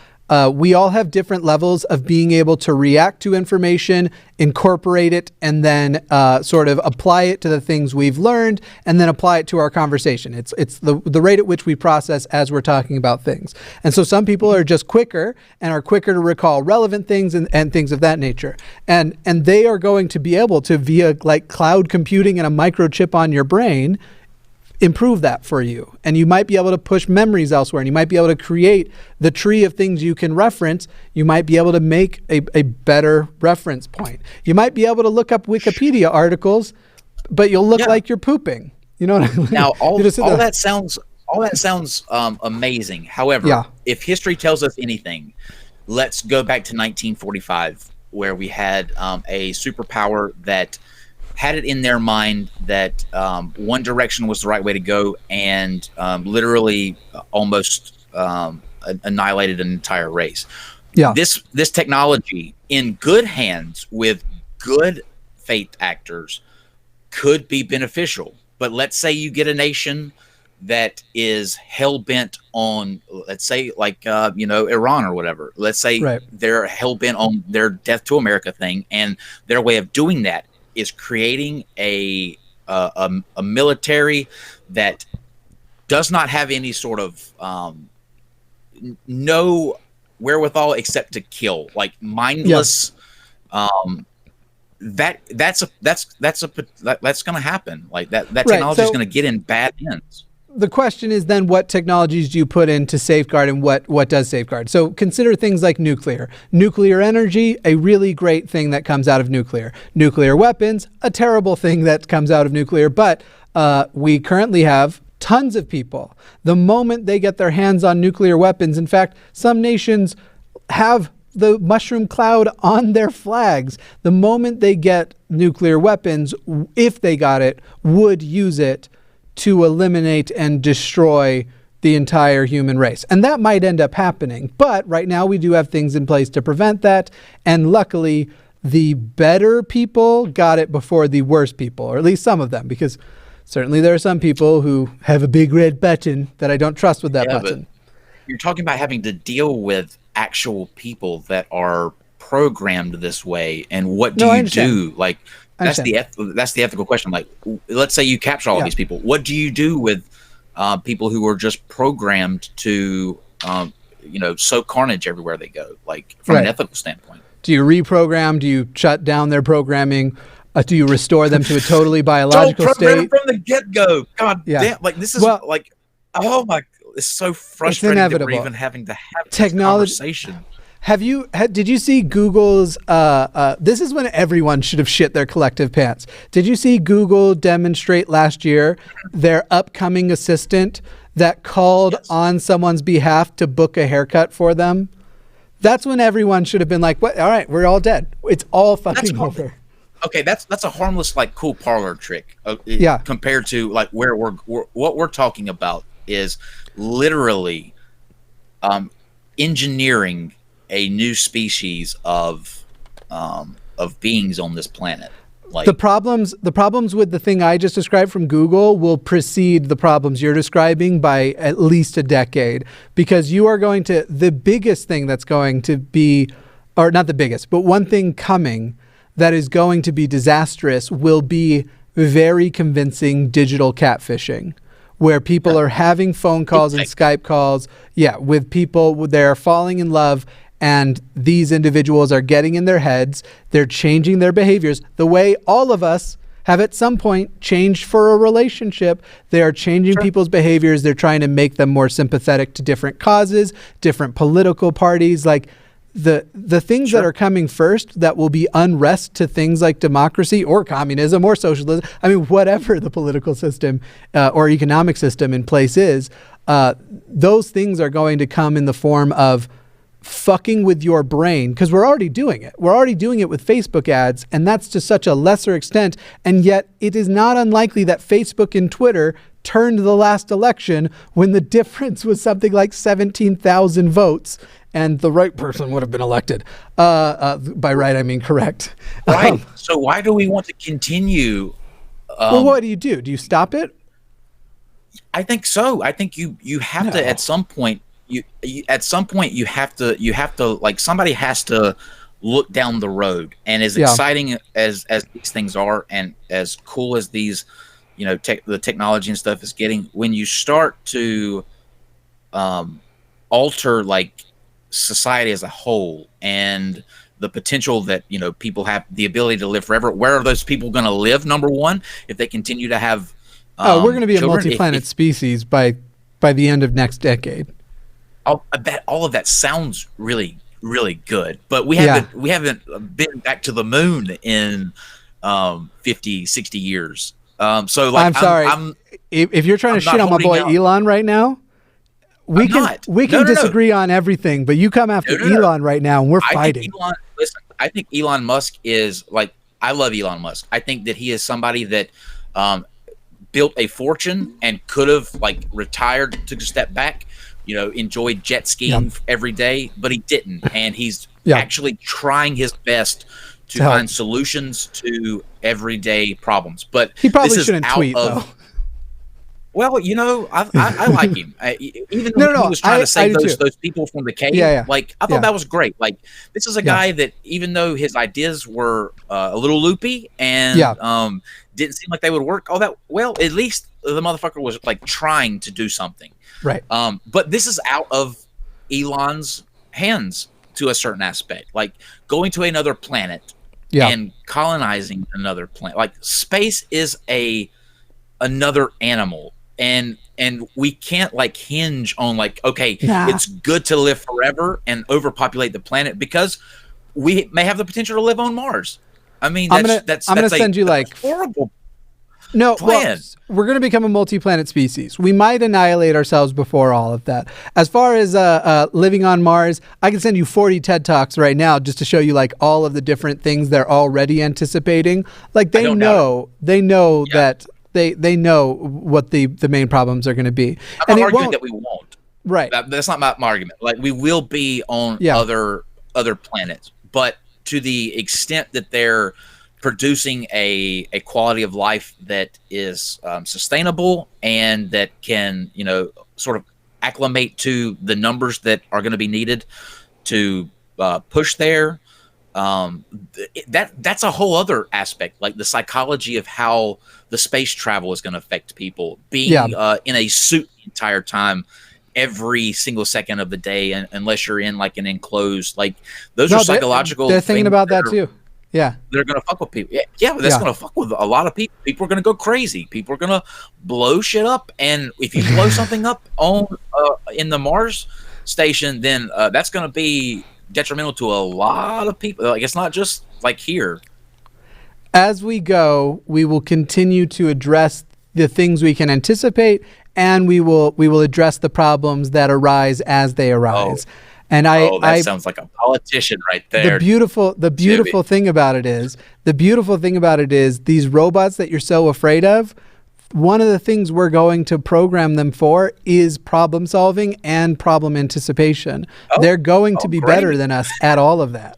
we all have different levels of being able to react to information, incorporate it, and then sort of apply it to the things we've learned, and then apply it to our conversation. It's the rate at which we process as we're talking about things. And so some people are just quicker and are quicker to recall relevant things and things of that nature. And they are going to be able to, via like cloud computing and a microchip on your brain, improve that for you. And you might be able to push memories elsewhere, and you might be able to create the tree of things you can reference. You might be able to make a better reference point. You might be able to look up Wikipedia articles, but you'll look like you're pooping. You know what I mean? Now, all that sounds amazing. However, if history tells us anything, let's go back to 1945, where we had a superpower that had it in their mind that one direction was the right way to go, and literally almost annihilated an entire race. Yeah. This technology in good hands with good faith actors could be beneficial. But let's say you get a nation that is hell-bent on, let's say, like, Iran or whatever. Let's say they're hell-bent on their death to America thing, and their way of doing that is creating a military that does not have any sort of no wherewithal except to kill, like mindless. That's going to happen. Like that technology is going to get in bad hands. The question is then, what technologies do you put in to safeguard, and what does safeguard? So consider things like nuclear energy, a really great thing that comes out of nuclear weapons, a terrible thing that comes out of nuclear. But we currently have tons of people, the moment they get their hands on nuclear weapons. In fact, some nations have the mushroom cloud on their flags. The moment they get nuclear weapons, if they got it, would use it to eliminate and destroy the entire human race. And that might end up happening. But right now we do have things in place to prevent that. And luckily, the better people got it before the worse people, or at least some of them, because certainly there are some people who have a big red button that I don't trust with that button. You're talking about having to deal with actual people that are programmed this way, and what do you do? Like, that's the ethical question. Like, let's say you capture all of these people. What do you do with people who are just programmed to, sow carnage everywhere they go? Like, from an ethical standpoint. Do you reprogram? Do you shut down their programming? Do you restore them to a totally biological Don't program state? From the get-go. God damn! Like, this is like, oh my! It's so frustrating that we're even having to have this conversation. Did you see Google's, this is when everyone should have shit their collective pants. Did you see Google demonstrate last year their upcoming assistant that called on someone's behalf to book a haircut for them? That's when everyone should have been like, "What? All right, we're all dead. It's all fucking over." Okay, that's a harmless, like, cool parlor trick. Compared to like where what we're talking about is literally engineering a new species of beings on this planet. Like, the problems with the thing I just described from Google will precede the problems you're describing by at least a decade, because you are going to, the biggest thing that's going to be, or not the biggest, but one thing coming that is going to be disastrous will be very convincing digital catfishing, where people are having phone calls and Skype calls, with people, they're falling in love, and these individuals are getting in their heads, they're changing their behaviors the way all of us have at some point changed for a relationship. They are changing people's behaviors. They're trying to make them more sympathetic to different causes, different political parties. Like, the things that are coming first that will be unrest to things like democracy or communism or socialism, I mean, whatever the political system or economic system in place is, those things are going to come in the form of fucking with your brain, because we're already doing it. We're already doing it with Facebook ads, and that's to such a lesser extent. And yet it is not unlikely that Facebook and Twitter turned the last election when the difference was something like 17,000 votes, and the right person would have been elected. By right, I mean correct. Right. So why do we want to continue? Well, what do? Do you stop it? I think so. I think you have to, at some point. You have to like, somebody has to look down the road, and as exciting as these things are, and as cool as these, the technology and stuff is getting, when you start to alter, like, society as a whole, and the potential that, people have the ability to live forever, where are those people going to live? Number one, if they continue to have we're going to be children, a multi-planet species by the end of next decade. All of that sounds really, really good, but we haven't been back to the moon in 50, 60 years. So, like, I'm sorry. If you're trying to shit on my boy Elon right now, we can disagree on everything, but you come after Elon right now, and we're fighting. I think Elon Musk is, like, I love Elon Musk. I think that he is somebody that built a fortune and could have, like, retired, took a step back, enjoyed jet skiing every day, but he didn't. And he's actually trying his best to find solutions to everyday problems. But he probably shouldn't tweet, though. Well, I like him. Even when he was trying to save those people from the cave, like, I thought that was great. Like, this is a guy that, even though his ideas were a little loopy and didn't seem like they would work all that well, at least the motherfucker was, like, trying to do something. Right. But this is out of Elon's hands to a certain aspect. Like, going to another planet and colonizing another planet. Like, space is another animal. And we can't, like, hinge on, like, okay, it's good to live forever and overpopulate the planet, because we may have the potential to live on Mars. I mean, I'm gonna send you, like, horrible. No, well, plan. we're going to become a multi-planet species. We might annihilate ourselves before all of that. As far as living on Mars, I can send you 40 TED Talks right now just to show you like all of the different things they're already anticipating. Like they know that they know what the main problems are going to be. I'm not arguing that we won't. Right. That's not my argument. Like we will be on other planets, but to the extent that they're producing a quality of life that is sustainable and that can, sort of acclimate to the numbers that are going to be needed to push there. That's a whole other aspect, like the psychology of how the space travel is going to affect people being in a suit the entire time, every single second of the day, unless you're in like an enclosed, like those are psychological. They're thinking about that too. Yeah, they're gonna fuck with people. Yeah, but that's gonna fuck with a lot of people. People are gonna go crazy. People are gonna blow shit up, and if you blow something up on in the Mars station, then that's gonna be detrimental to a lot of people. Like it's not just like here. As we go, we will continue to address the things we can anticipate, and we will address the problems that arise as they arise. And that sounds like a politician right there. The beautiful thing about it is these robots that you're so afraid of, one of the things we're going to program them for is problem solving and problem anticipation. They're going to be better than us at all of that.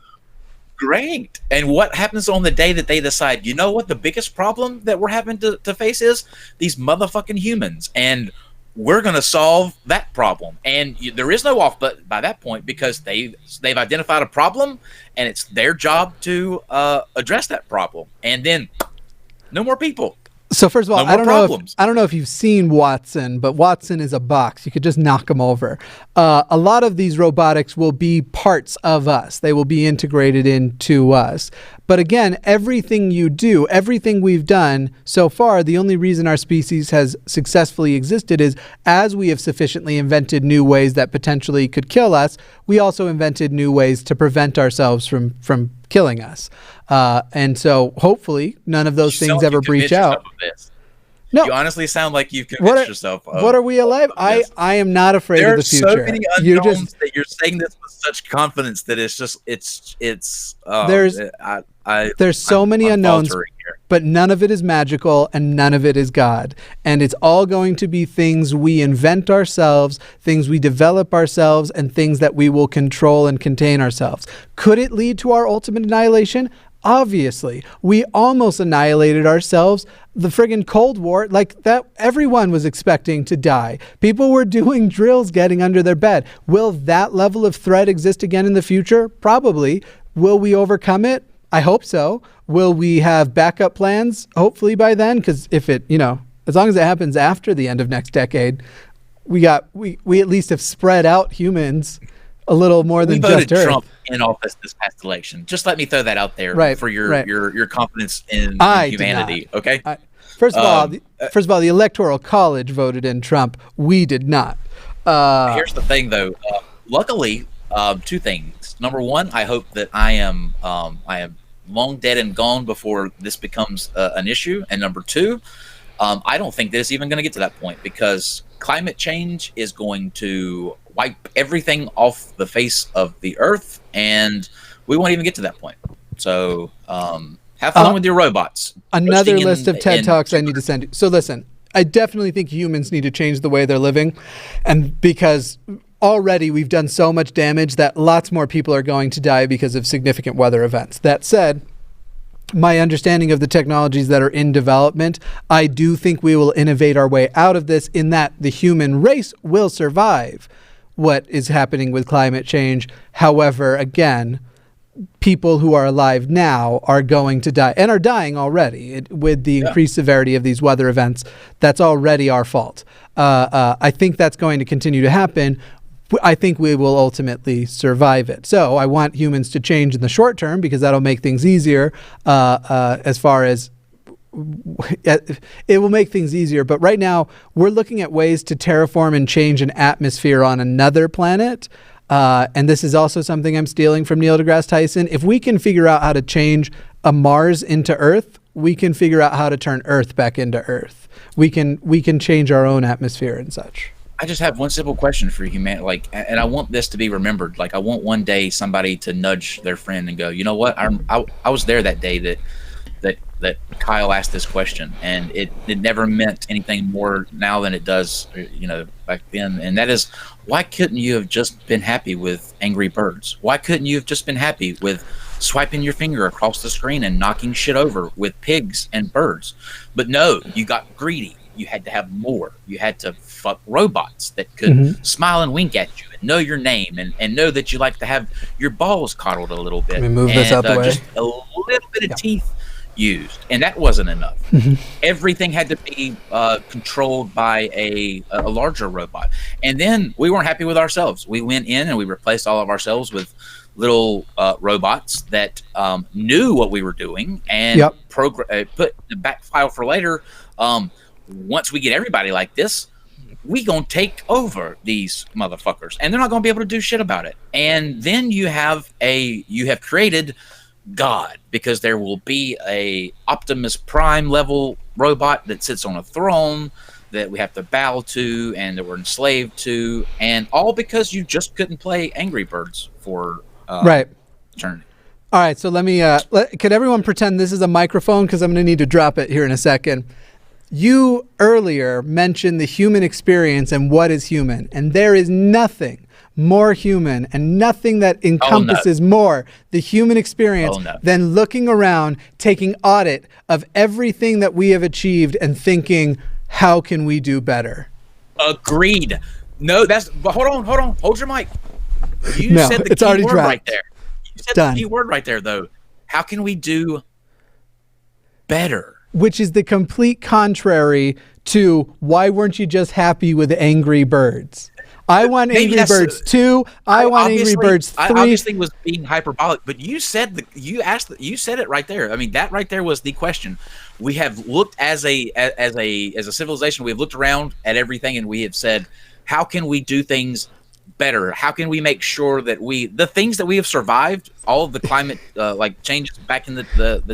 Great. And what happens on the day that they decide, you know what the biggest problem that we're having to face is? These motherfucking humans. And we're going to solve that problem. And there is no off button by that point because they've identified a problem and it's their job to address that problem. And then no more people. So first of all, I don't know if you've seen Watson, but Watson is a box. You could just knock him over. A lot of these robotics will be parts of us. They will be integrated into us. But again, everything you do, everything we've done so far, the only reason our species has successfully existed is as we have sufficiently invented new ways that potentially could kill us, we also invented new ways to prevent ourselves from killing us. And so hopefully none of those things ever breach out. No, you honestly sound like you've convinced yourself. What are we alive? I am not afraid of the future. There are so many unknowns that you're saying this with such confidence that it's just there's so many unknowns, but none of it is magical and none of it is God. And it's all going to be things we invent ourselves, things we develop ourselves, and things that we will control and contain ourselves. Could it lead to our ultimate annihilation? Obviously. We almost annihilated ourselves. The friggin' Cold War, like that, everyone was expecting to die. People were doing drills getting under their bed. Will that level of threat exist again in the future? Probably. Will we overcome it? I hope so. Will we have backup plans? Hopefully by then, because if it, as long as it happens after the end of next decade, we at least have spread out humans a little more than just Earth. We voted Trump in office this past election. Just let me throw that out there for your confidence in humanity. Okay. First of all, the Electoral College voted in Trump. We did not. Here's the thing, though. Luckily, two things. Number one, I hope that I am long dead and gone before this becomes an issue. And number two, I don't think that it's even going to get to that point because climate change is going to wipe everything off the face of the earth, and we won't even get to that point. So have fun with your robots. Another list of TED Talks I need to send you. So listen, I definitely think humans need to change the way they're living, and because already we've done so much damage that lots more people are going to die because of significant weather events. That said, my understanding of the technologies that are in development, I do think we will innovate our way out of this in that the human race will survive what is happening with climate change. However, again, people who are alive now are going to die and are dying already with the increased severity of these weather events. That's already our fault. I think that's going to continue to happen. I think we will ultimately survive it. So I want humans to change in the short term because that'll make things easier as far as it will make things easier. But right now we're looking at ways to terraform and change an atmosphere on another planet. And this is also something I'm stealing from Neil deGrasse Tyson. If we can figure out how to change a Mars into Earth, we can figure out how to turn Earth back into Earth. We can change our own atmosphere and such. I just have one simple question for humanity, like, and I want this to be remembered. Like, I want one day somebody to nudge their friend and go, you know what? I was there that day that Kyle asked this question, and it never meant anything more now than it does, back then. And that is, why couldn't you have just been happy with Angry Birds? Why couldn't you have just been happy with swiping your finger across the screen and knocking shit over with pigs and birds? But no, you got greedy. You had to have more. You had to fuck robots that could smile and wink at you and know your name and know that you like to have your balls coddled a little bit. Let me move this out the way. Just a little bit of teeth used, and that wasn't enough. Everything had to be controlled by a larger robot. And then we weren't happy with ourselves. We went in and we replaced all of ourselves with little robots that knew what we were doing and put the back file for later. Once we get everybody like this, we gonna take over these motherfuckers, and they're not gonna be able to do shit about it. And then you have created God, because there will be a Optimus Prime level robot that sits on a throne that we have to bow to and that we're enslaved to, and all because you just couldn't play Angry Birds for eternity. All right, so let me can everyone pretend this is a microphone, because I'm going to need to drop it here in a second. You earlier mentioned the human experience and what is human, and there is nothing more human and nothing that encompasses more the human experience than looking around, taking audit of everything that we have achieved and thinking, how can we do better? Agreed. No, but hold on. Hold your mic. You said the it's key already word dropped. right there. You said the key word right there, though. How can we do better? Which is the complete contrary to, why weren't you just happy with Angry Birds? I want Angry Birds 2. I want Angry Birds 3. I obviously was being hyperbolic, but you said you said it right there. I mean, that right there was the question. We have looked as a civilization. We have looked around at everything, and we have said, how can we do things better? How can we make sure that the things that we have survived, all of the climate changes back in the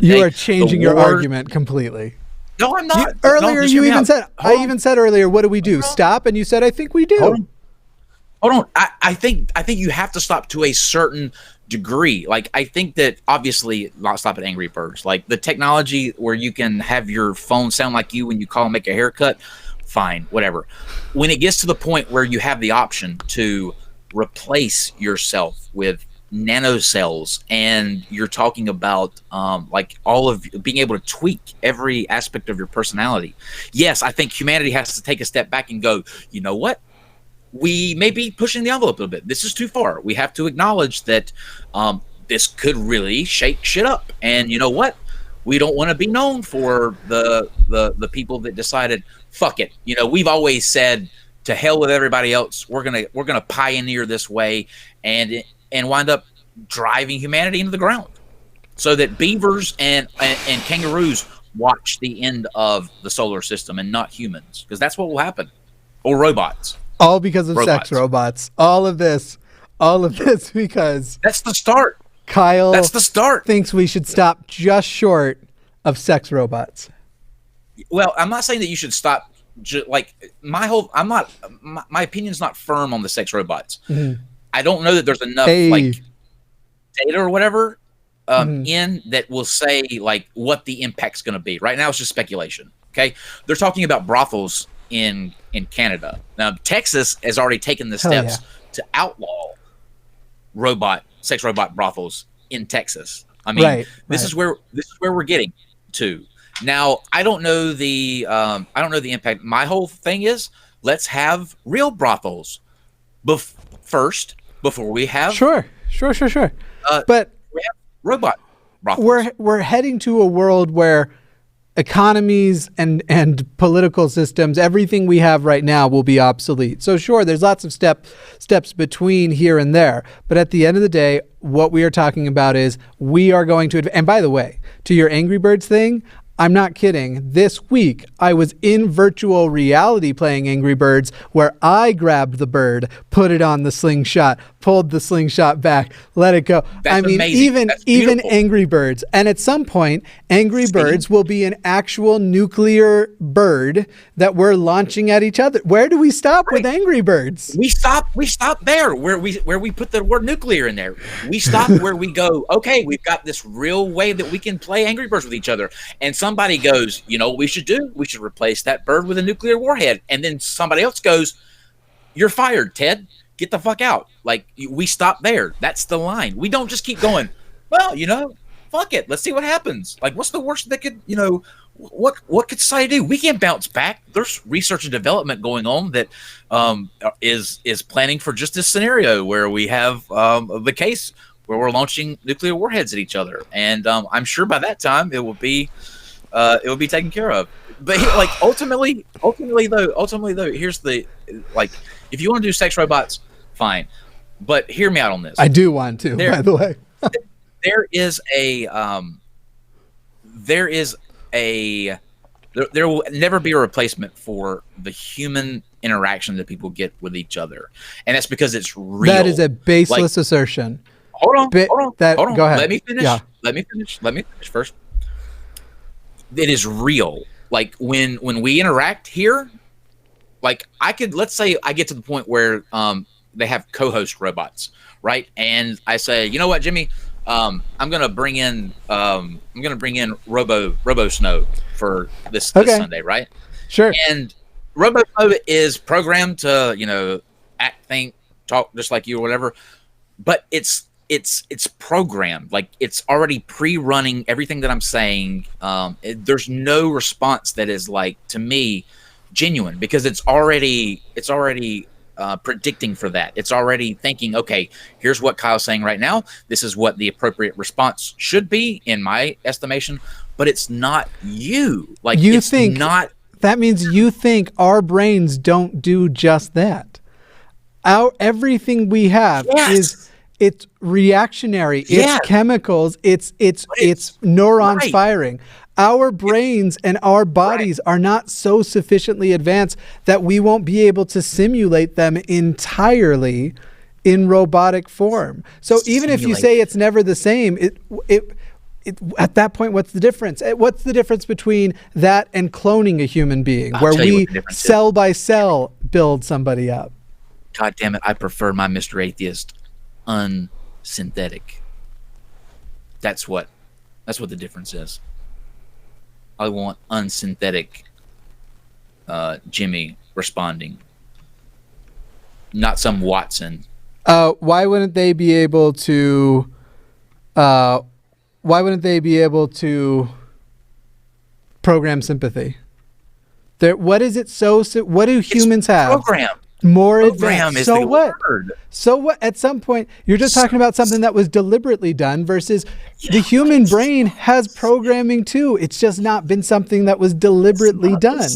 day. You are changing your argument completely. No, I'm not. Earlier, you even said, I even said earlier, what do we do? Stop? And you said, I think we do. Hold on. I think you have to stop to a certain degree. Like, I think that obviously not stop at Angry Birds. Like, the technology where you can have your phone sound like you when you call and make a haircut, fine, whatever. When it gets to the point where you have the option to replace yourself with nanocells, and you're talking about all of being able to tweak every aspect of your personality. Yes, I think humanity has to take a step back and go, you know what? We may be pushing the envelope a little bit. This is too far. We have to acknowledge that this could really shake shit up. And you know what? We don't want to be known for the people that decided, fuck it. We've always said, to hell with everybody else. We're gonna pioneer this way and wind up driving humanity into the ground, so that beavers and kangaroos watch the end of the solar system and not humans, because that's what will happen, or robots. All because of sex robots. All of this because that's the start. Kyle, that's the start. Thinks we should stop just short of sex robots. Well, I'm not saying that you should stop. My opinion's not firm on the sex robots. Mm-hmm. I don't know that there's enough data or whatever in that will say what the impact's going to be. Right now, it's just speculation. Okay, they're talking about brothels in Canada. Now, Texas has already taken the steps to outlaw sex robot brothels in Texas. I mean, this is where we're getting to. Now, I don't know the impact. My whole thing is, let's have real brothels first before we have sure. But we have robot brothels. We're heading to a world where economies and political systems, everything we have right now, will be obsolete. So sure, there's lots of steps between here and there, but at the end of the day, what we are talking about is we are going to. And by the way, to your Angry Birds thing, I'm not kidding. This week, I was in virtual reality playing Angry Birds, where I grabbed the bird, put it on the slingshot, pulled the slingshot back, let it go. That's amazing. Even Angry Birds. And at some point, Angry Birds will be an actual nuclear bird that we're launching at each other. Where do we stop with Angry Birds? We stop there where we put the word nuclear in there. We stop where we go, okay, we've got this real way that we can play Angry Birds with each other. And somebody goes, you know what we should do? We should replace that bird with a nuclear warhead. And then somebody else goes, you're fired, Ted. Get the fuck out. Like, we stop there. That's the line. We don't just keep going, well, you know, fuck it. Let's see what happens. Like, what's the worst that could, you know, what could society do? We can't bounce back. There's research and development going on that is planning for just this scenario where we have the case where we're launching nuclear warheads at each other, and I'm sure by that time it will be taken care of. But like ultimately though, here's the, like, if you want to do sex robots, fine, but hear me out on this. I do want to, by the way. There will never be a replacement for the human interaction that people get with each other, and that's because it's real. That is a baseless assertion. Hold on. Go ahead. Let me finish. Yeah. Let me finish first. It is real. Like when we interact here, like let's say I get to the point where they have co-host robots, right? And I say, you know what, Jimmy, I'm gonna bring in Robo Snow for this Sunday, right? Sure. And Robo Snow is programmed to, you know, act, think, talk just like you or whatever, but it's programmed. Like, it's already pre-running everything that I'm saying. There's no response that is, like, to me, genuine, because it's already predicting for that. It's already thinking, okay, here's what Kyle's saying right now. This is what the appropriate response should be, in my estimation. But it's not you. Like, that means you think our brains don't do just that. Everything we have it's reactionary. It's chemicals. It's neurons firing. Our brains and our bodies are not so sufficiently advanced that we won't be able to simulate them entirely in robotic form. So even if you say it's never the same, at that point, what's the difference? What's the difference between that and cloning a human being, where we cell by cell build somebody up? God damn it! I prefer my Mr. Atheist unsynthetic. That's what the difference is. I want unsynthetic Jimmy responding, not some Watson. Why wouldn't they be able to? Why wouldn't they be able to program sympathy? What is it? What do humans have? Program. More advanced. So what? So what? At some point, you're just talking about something that was deliberately done versus the human brain has programming too. It's just not been something that was deliberately done.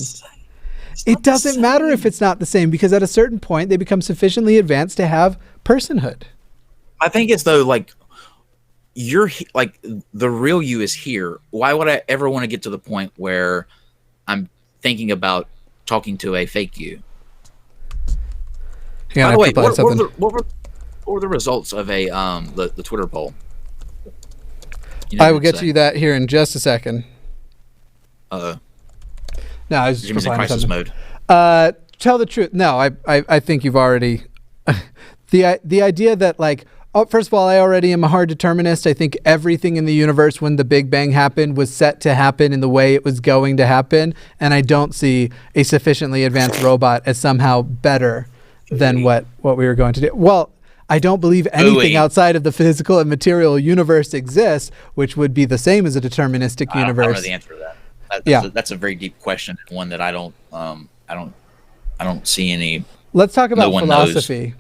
It doesn't matter if it's not the same, because at a certain point, they become sufficiently advanced to have personhood. I think it's though, like, you're like, the real you is here. Why would I ever want to get to the point where I'm thinking about talking to a fake you? By the way, what were the results of the Twitter poll? I will get to that here in just a second. No, I was just in crisis mode. Tell the truth. No, I think you've already the idea that, like, first of all, I already am a hard determinist. I think everything in the universe when the Big Bang happened was set to happen in the way it was going to happen, and I don't see a sufficiently advanced robot as somehow better than what we were going to do. Well, I don't believe anything outside of the physical and material universe exists, which would be the same as a deterministic universe. I don't know the answer to that. That's a very deep question, one that I don't see any. Let's talk about philosophy.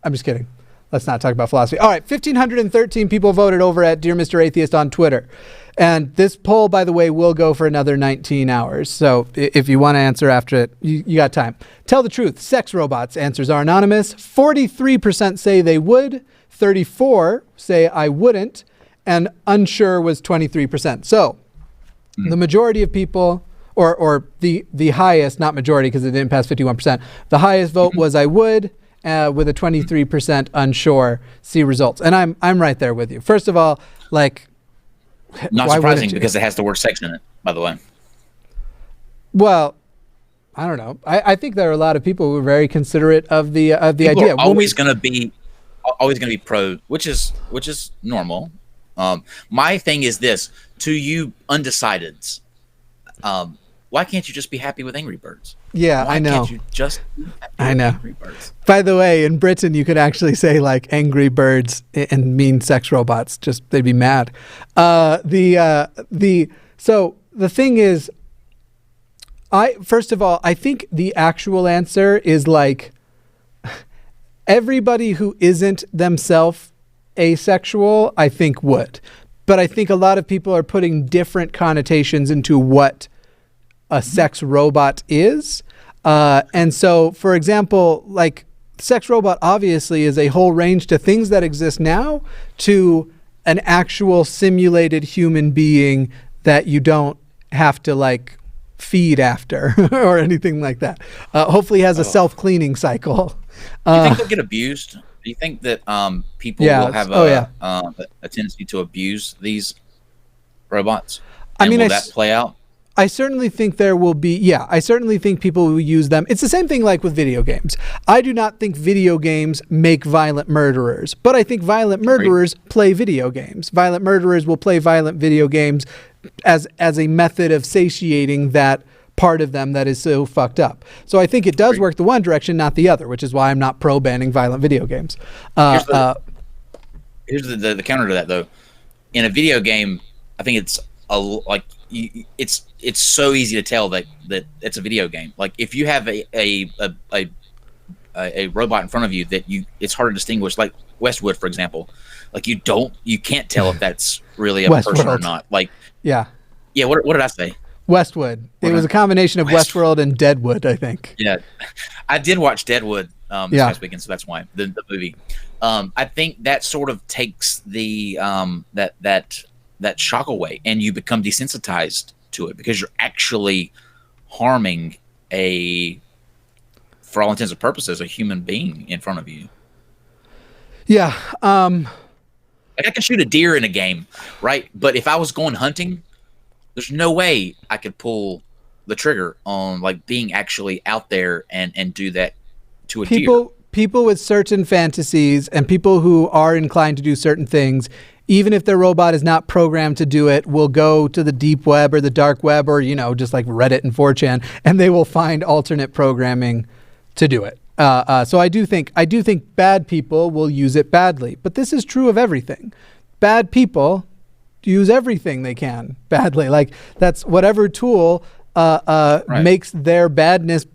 I'm just kidding. Let's not talk about philosophy. All right, 1,513 people voted over at Dear Mr. Atheist on Twitter. And this poll, by the way, will go for another 19 hours. So if you want to answer after it, you got time. Tell the truth. Sex robots. Answers are anonymous. 43% say they would. 34% say I wouldn't. And unsure was 23%. So the majority of people, or the highest, not majority because it didn't pass 51%, the highest vote was I would, with a 23% unsure, see results. And I'm right there with you. First of all, like, Not why surprising wouldn't you? because it has the word sex in it, by the way. Well, I don't know. I think there are a lot of people who are very considerate of the People idea. are always going to be pro, which is normal. My thing is this: to you undecideds, why can't you just be happy with Angry Birds? Yeah, Why I know. Can't you just be happy I with know. Angry Birds? By the way, in Britain, you could actually say like Angry Birds and mean sex robots. Just they'd be mad. So the thing is, first of all, I think the actual answer is like everybody who isn't themselves asexual, I think would. But I think a lot of people are putting different connotations into what a sex robot is. And so, for example, like sex robot obviously is a whole range to things that exist now to an actual simulated human being that you don't have to like feed after or anything like that. Hopefully has a self-cleaning cycle. Do you think they'll get abused? Do you think that people will have a tendency to abuse these robots? And will that play out? I certainly think there will be, I certainly think people will use them. It's the same thing like with video games. I do not think video games make violent murderers, but I think violent murderers play video games. Violent murderers will play violent video games as a method of satiating that part of them that is so fucked up. So I think it does work the one direction, not the other, which is why I'm not pro banning violent video games. Here's the counter to that, though. In a video game, I think it's it's so easy to tell that it's a video game. Like if you have a robot in front of you that it's hard to distinguish, like Westwood, for example. Like you can't tell if that's really a person or not. Like yeah. What did I say? Westwood. It was a combination of Westworld and Deadwood, I think. Yeah, I did watch Deadwood this past weekend, so that's why the movie. I think that sort of takes the that shock away, and you become desensitized to it because you're actually harming for all intents and purposes, a human being in front of you. Yeah. Like I can shoot a deer in a game, right? But if I was going hunting, there's no way I could pull the trigger on like being actually out there and do that to a deer. People with certain fantasies and people who are inclined to do certain things, even if their robot is not programmed to do it, will go to the deep web or the dark web or, just like Reddit and 4chan, and they will find alternate programming to do it. So I do think bad people will use it badly, but this is true of everything. Bad people use everything they can badly. Like that's whatever tool makes their badness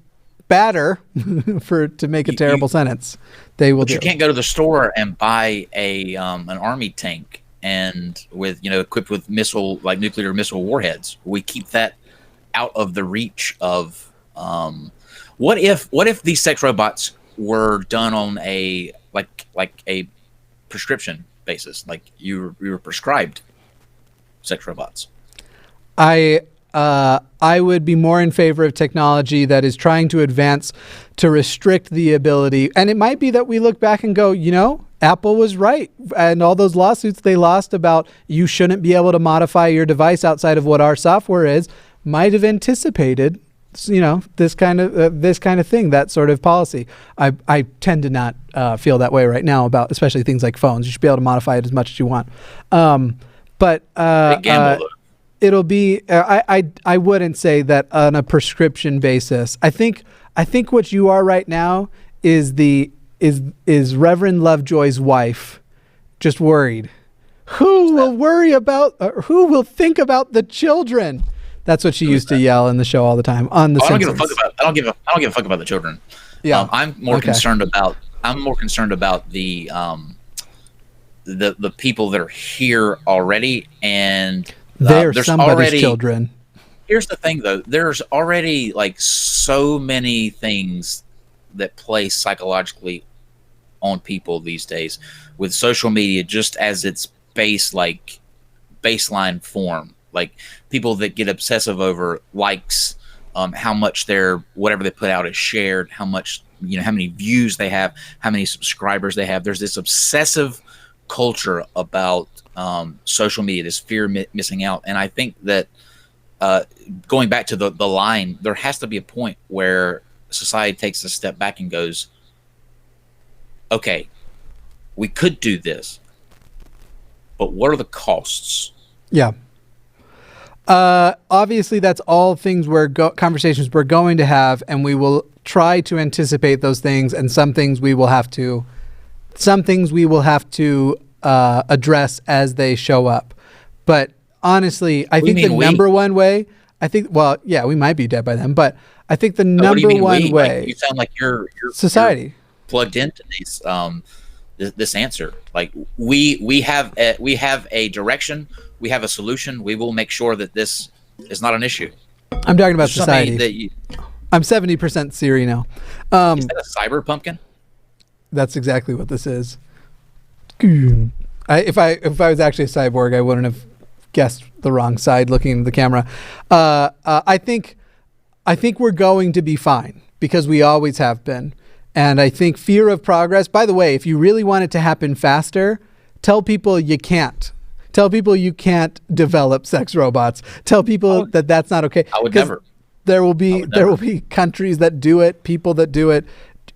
badder to make a terrible sentence. They will. But you can't go to the store and buy an army tank and with equipped with nuclear missile warheads. We keep that out of the reach of. What if these sex robots were done on a prescription basis, like you were prescribed sex robots? I would be more in favor of technology that is trying to advance to restrict the ability. And it might be that we look back and go, Apple was right. And all those lawsuits they lost about you shouldn't be able to modify your device outside of what our software is might have anticipated, this kind of thing, that sort of policy. I tend to not feel that way right now about especially things like phones. You should be able to modify it as much as you want. But it'll be. I wouldn't say that on a prescription basis. I think what you are right now is Reverend Lovejoy's wife, just worried. Who will worry about? Who will think about the children? That's what she used to yell in the show all the time on the. I don't give a fuck about. I don't give a fuck about the children. Yeah, I'm more concerned about. The people that are here already, and they're somebody's children. Here's the thing, though. There's already like so many things that play psychologically on people these days with social media, just as its baseline form. like people that get obsessive over likes, how much whatever they put out is shared, how much, how many views they have, how many subscribers they have. There's this obsessive culture about social media, this fear of missing out. And I think that going back to the line, there has to be a point where society takes a step back and goes, okay, we could do this, but what are the costs? Yeah. Obviously, that's all things conversations we're going to have, and we will try to anticipate those things. And some things we will have to address as they show up. But honestly, I think the number one way. We might be dead by then, but I think the number one way. Like, you sound like you're society. You're plugged into these this answer. Like we have a direction, we have a solution. We will make sure that this is not an issue. I'm talking about society. I'm 70% Siri now. Is that a cyber pumpkin? That's exactly what this is. If I was actually a cyborg, I wouldn't have guessed the wrong side looking into the camera. I think we're going to be fine because we always have been. And I think fear of progress, by the way, if you really want it to happen faster, tell people you can't. Tell people you can't develop sex robots. Tell people that that's not okay. I would never. There will be countries that do it, people that do it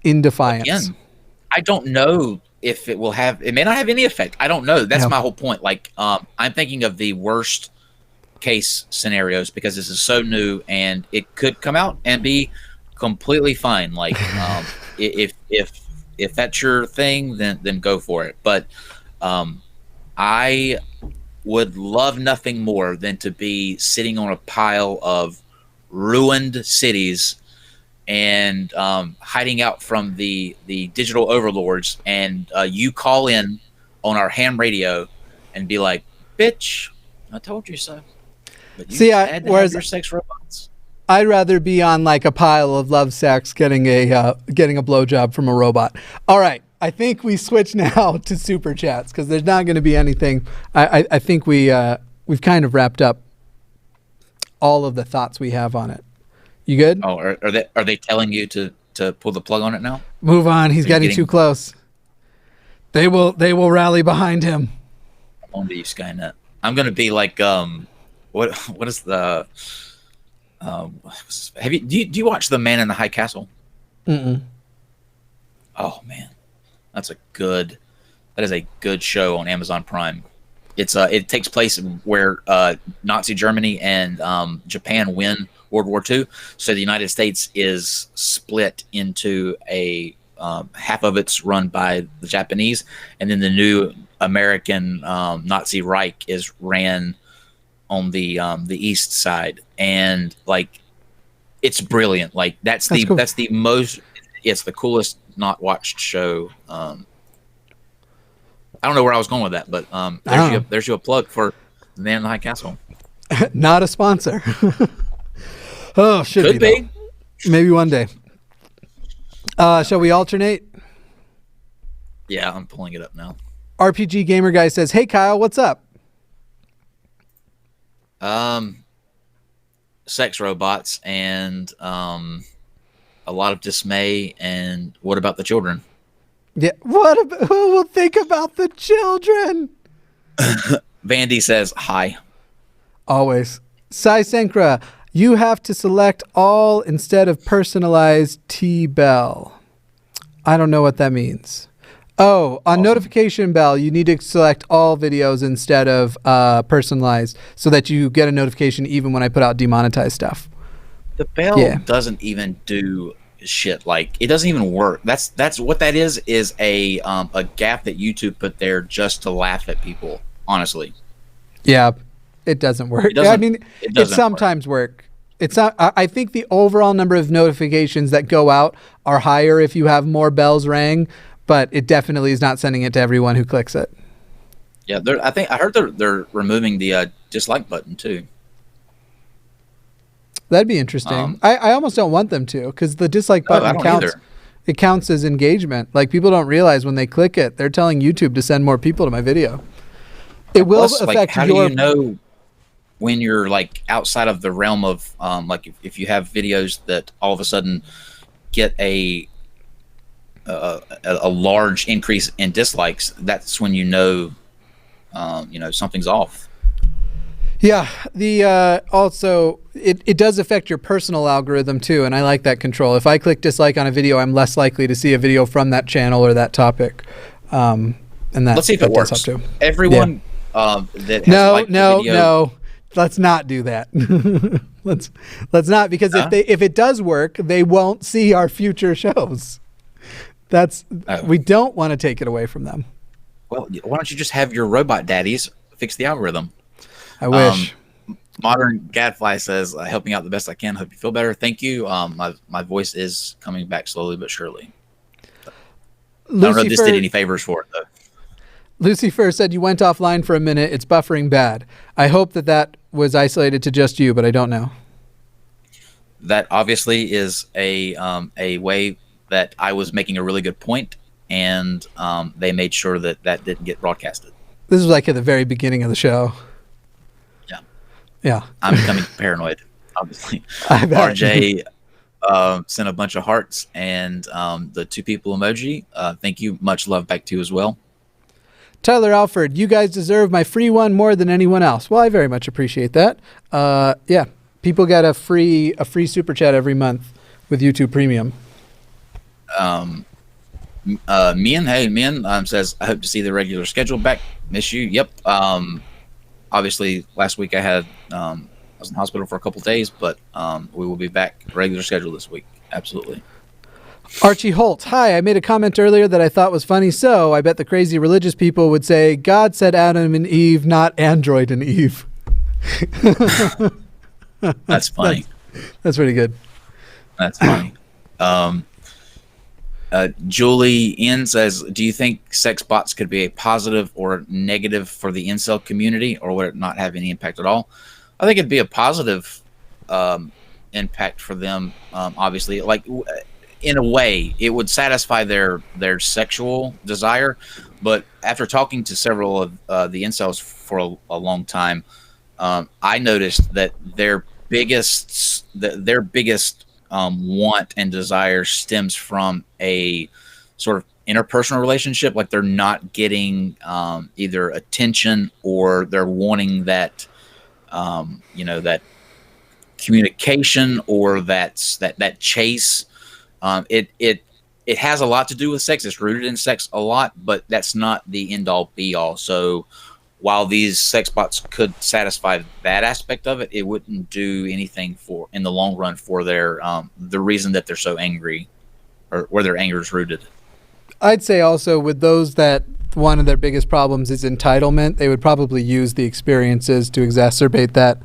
in defiance. Again, I don't know if it may not have any effect. I don't know. That's my whole point. Like, I'm thinking of the worst case scenarios because this is so new and it could come out and be completely fine. Like, if that's your thing, then go for it. But I would love nothing more than to be sitting on a pile of ruined cities and hiding out from the digital overlords, and you call in on our ham radio and be like, "Bitch, I told you so." But you had to have your sex robots. I'd rather be on like a pile of love sacks getting a blowjob from a robot. All right, I think we switch now to super chats because there's not going to be anything. I think we've kind of wrapped up all of the thoughts we have on it. You good? Oh, are they telling you to pull the plug on it now? Move on. He's getting too close. They will rally behind him. On to you, Skynet. I'm gonna be like what is the do you watch The Man in the High Castle? Mm-mm. Oh man, that is a good show on Amazon Prime. It takes place where Nazi Germany and Japan win World War II. So the United States is split into a half of it's run by the Japanese, and then the new American Nazi Reich is ran on the east side, and like it's brilliant. Like that's cool. That's the most. It's the coolest not watched show. I don't know where I was going with that, but there's a plug for The Man in the High Castle. Not a sponsor. Oh, could be. Maybe one day. Shall we alternate? Yeah, I'm pulling it up now. RPG Gamer Guy says, "Hey Kyle, what's up?" Sex robots and a lot of dismay. And what about the children? Yeah. Who will think about the children? Vandy says hi. Always. Sai Senkra, you have to select all instead of personalized T-Bell. I don't know what that means. Oh, on awesome. Notification bell, you need to select all videos instead of personalized so that you get a notification even when I put out demonetized stuff. The bell doesn't even do shit. Like, it doesn't even work. That's what that is a gap that YouTube put there just to laugh at people, honestly. Yeah, it doesn't work. It sometimes work. It's not. I think the overall number of notifications that go out are higher if you have more bells rang, but it definitely is not sending it to everyone who clicks it. Yeah, I heard they're removing the dislike button too. That'd be interesting. I almost don't want them to, because the dislike button counts. It counts as engagement. Like, people don't realize when they click it, they're telling YouTube to send more people to my video. It will affect how do you know when you're like outside of the realm of like if you have videos that all of a sudden get a large increase in dislikes, that's when you know something's off. Yeah, the also it does affect your personal algorithm too, and I like that control. If I click dislike on a video, I'm less likely to see a video from that channel or that topic. And that, let's see if that it does works. help too. Everyone that has No, liked the video, no. Let's not do that. let's not, because if it does work, they won't see our future shows. We don't want to take it away from them. Well, why don't you just have your robot daddies fix the algorithm? I wish. Modern Gadfly says, helping out the best I can. Hope you feel better. Thank you. My voice is coming back slowly but surely. I don't know if this did any favors for it, though. Lucifer said you went offline for a minute. It's buffering bad. I hope that was isolated to just you, but I don't know. That obviously is a way that I was making a really good point, and they made sure that didn't get broadcasted. This was like at the very beginning of the show. Yeah. I'm becoming paranoid, obviously. RJ sent a bunch of hearts and the 2 people emoji. Thank you. Much love back to you as well. Tyler Alford, you guys deserve my free one more than anyone else. Well, I very much appreciate that. Yeah, people get a free super chat every month with YouTube Premium. Mian says, I hope to see the regular schedule back. Miss you. Yep. Obviously, last week I was in hospital for a couple days, but we will be back regular schedule this week. Absolutely. Archie Holt, hi, I made a comment earlier that I thought was funny, so I bet the crazy religious people would say, God said Adam and Eve, not Android and Eve. That's funny. That's pretty good. That's funny. Julie N says, do you think sex bots could be a positive or negative for the incel community, or would it not have any impact at all? I think it'd be a positive impact for them. Obviously, like in a way, it would satisfy their sexual desire. But after talking to several of the incels for a long time, I noticed that their biggest want and desire stems from a sort of interpersonal relationship. Like they're not getting either attention, or they're wanting that that communication, or that chase. It has a lot to do with sex. It's rooted in sex a lot, but that's not the end all be all. So while these sex bots could satisfy that aspect of it, it wouldn't do anything in the long run for their the reason that they're so angry, or where their anger is rooted. I'd say also with those that one of their biggest problems is entitlement, they would probably use the experiences to exacerbate that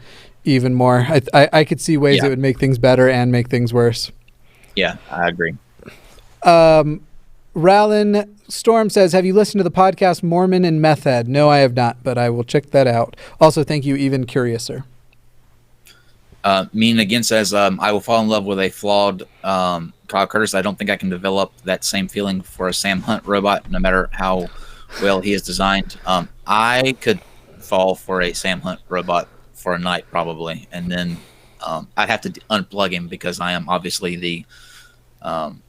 even more. I could see ways it would make things better and make things worse. Yeah, I agree. Rallin Storm says, have you listened to the podcast Mormon and Meth Head? No, I have not, but I will check that out. Also, thank you, Even Curiouser. Mean again says, I will fall in love with a flawed Kyle Curtis. I don't think I can develop that same feeling for a Sam Hunt robot, no matter how well he is designed. I could fall for a Sam Hunt robot for a night, probably, and then I'd have to unplug him, because I am obviously the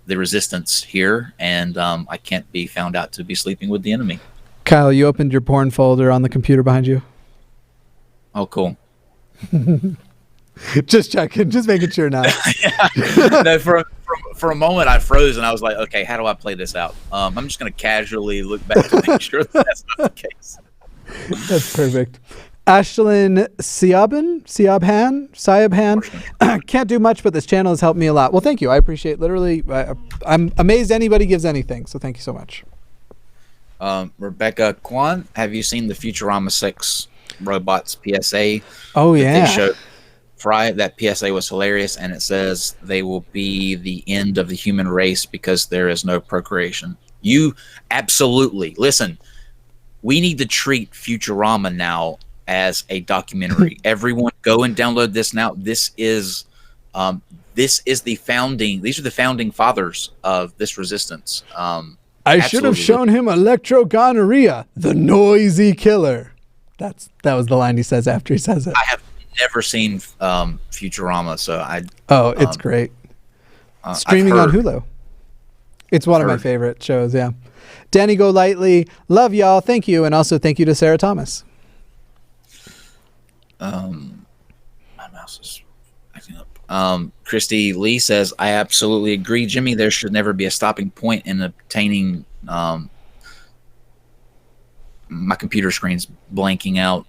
resistance here, and I can't be found out to be sleeping with the enemy. Kyle, you opened your porn folder on the computer behind you? Oh, cool. Just checking, just making sure now. No, for a moment I froze, and I was like, okay, how do I play this out? I'm just going to casually look back to make sure that's not the case. That's perfect. Ashlyn Siabhan, can't do much, but this channel has helped me a lot. Well, thank you. I appreciate, literally, I'm amazed anybody gives anything, so thank you so much. Rebecca Kwan, have you seen the Futurama 6 robots PSA? Oh, yeah. They showed Fry. That PSA was hilarious, and it says they will be the end of the human race because there is no procreation. You absolutely, listen, we need to treat Futurama now as a documentary. Everyone go and download this now. This is the founding, these are the founding fathers of this resistance. I should have shown him electrogonorrhea, the noisy killer. That was the line he says after he says it. I have never seen Futurama, so I. Oh, it's great. Streaming on Hulu. It's one of my favorite shows. Yeah. Danny Go Lightly, love y'all. Thank you, and also thank you to Sarah Thomas. My mouse is acting up. Christy Lee says, I absolutely agree, Jimmy. There should never be a stopping point in obtaining. My computer screen's blanking out.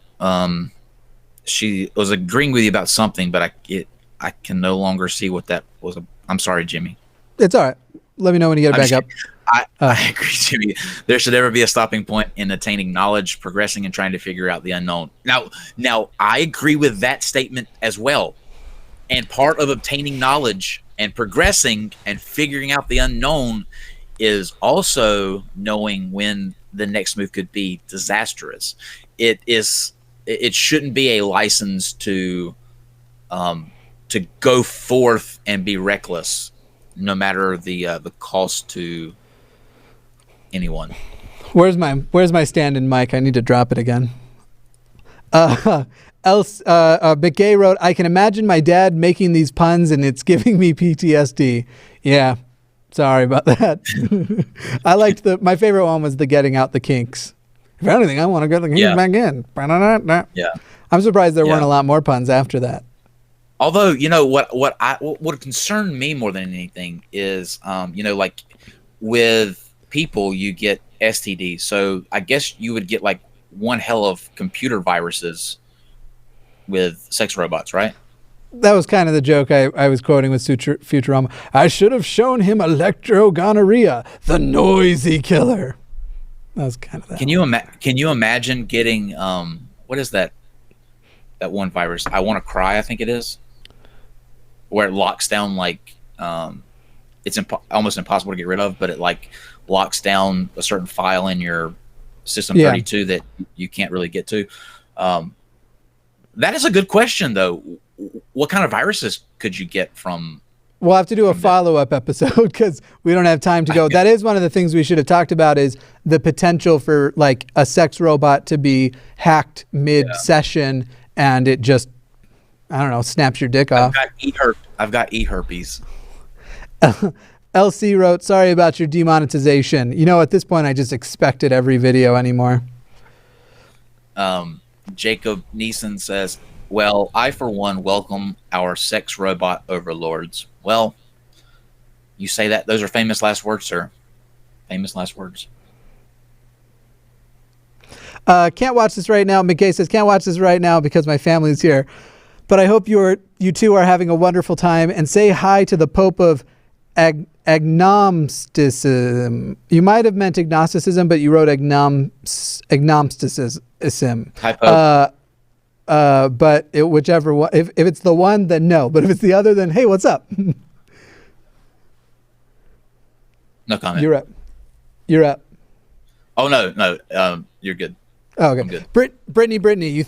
She was agreeing with you about something, but I can no longer see what that was. I'm sorry, Jimmy. It's all right. Let me know when you get it back up. I agree, Jimmy. There should never be a stopping point in attaining knowledge, progressing, and trying to figure out the unknown. Now, I agree with that statement as well. And part of obtaining knowledge and progressing and figuring out the unknown is also knowing when the next move could be disastrous. It shouldn't be a license to go forth and be reckless, no matter the cost to anyone. Where's my stand-in mic? I need to drop it again. McGay wrote, I can imagine my dad making these puns and it's giving me PTSD. Yeah, sorry about that. I liked my favorite one was the getting out the kinks. If anything, I want to get the kinks back in. Yeah. I'm surprised there weren't a lot more puns after that. Although, what concerned me more than anything is, like with people, you get STDs. So I guess you would get like one hell of computer viruses with sex robots, right? That was kind of the joke I was quoting with Futurama. I should have shown him electrogonorrhea, the noisy killer. That was kind of that. Can you imagine getting what is that one virus? I Want to Cry, I think it is, where it locks down like it's almost impossible to get rid of, but it like locks down a certain file in your system 32 that you can't really get to. That is a good question, though. What kind of viruses could you get from? We'll have to do a follow-up episode because we don't have time to go. That is one of the things we should have talked about is the potential for like a sex robot to be hacked mid-session and it just, I don't know, snaps your dick off. I've got e-herpes. LC wrote, sorry about your demonetization. At this point, I just expected every video anymore. Jacob Neeson says, well, I, for one, welcome our sex robot overlords. Well, you say that. Those are famous last words, sir. Famous last words. Can't watch this right now. McKay says, can't watch this right now because my family's here. But I hope you two are having a wonderful time. And say hi to the Pope of agnosticism. You might have meant agnosticism, but you wrote agnosticism. Hi, Pope. But whichever one, if it's the one, then no. But if it's the other, then hey, what's up? No comment. You're up. Oh no. You're good. Oh, okay. I'm good. Brittany, you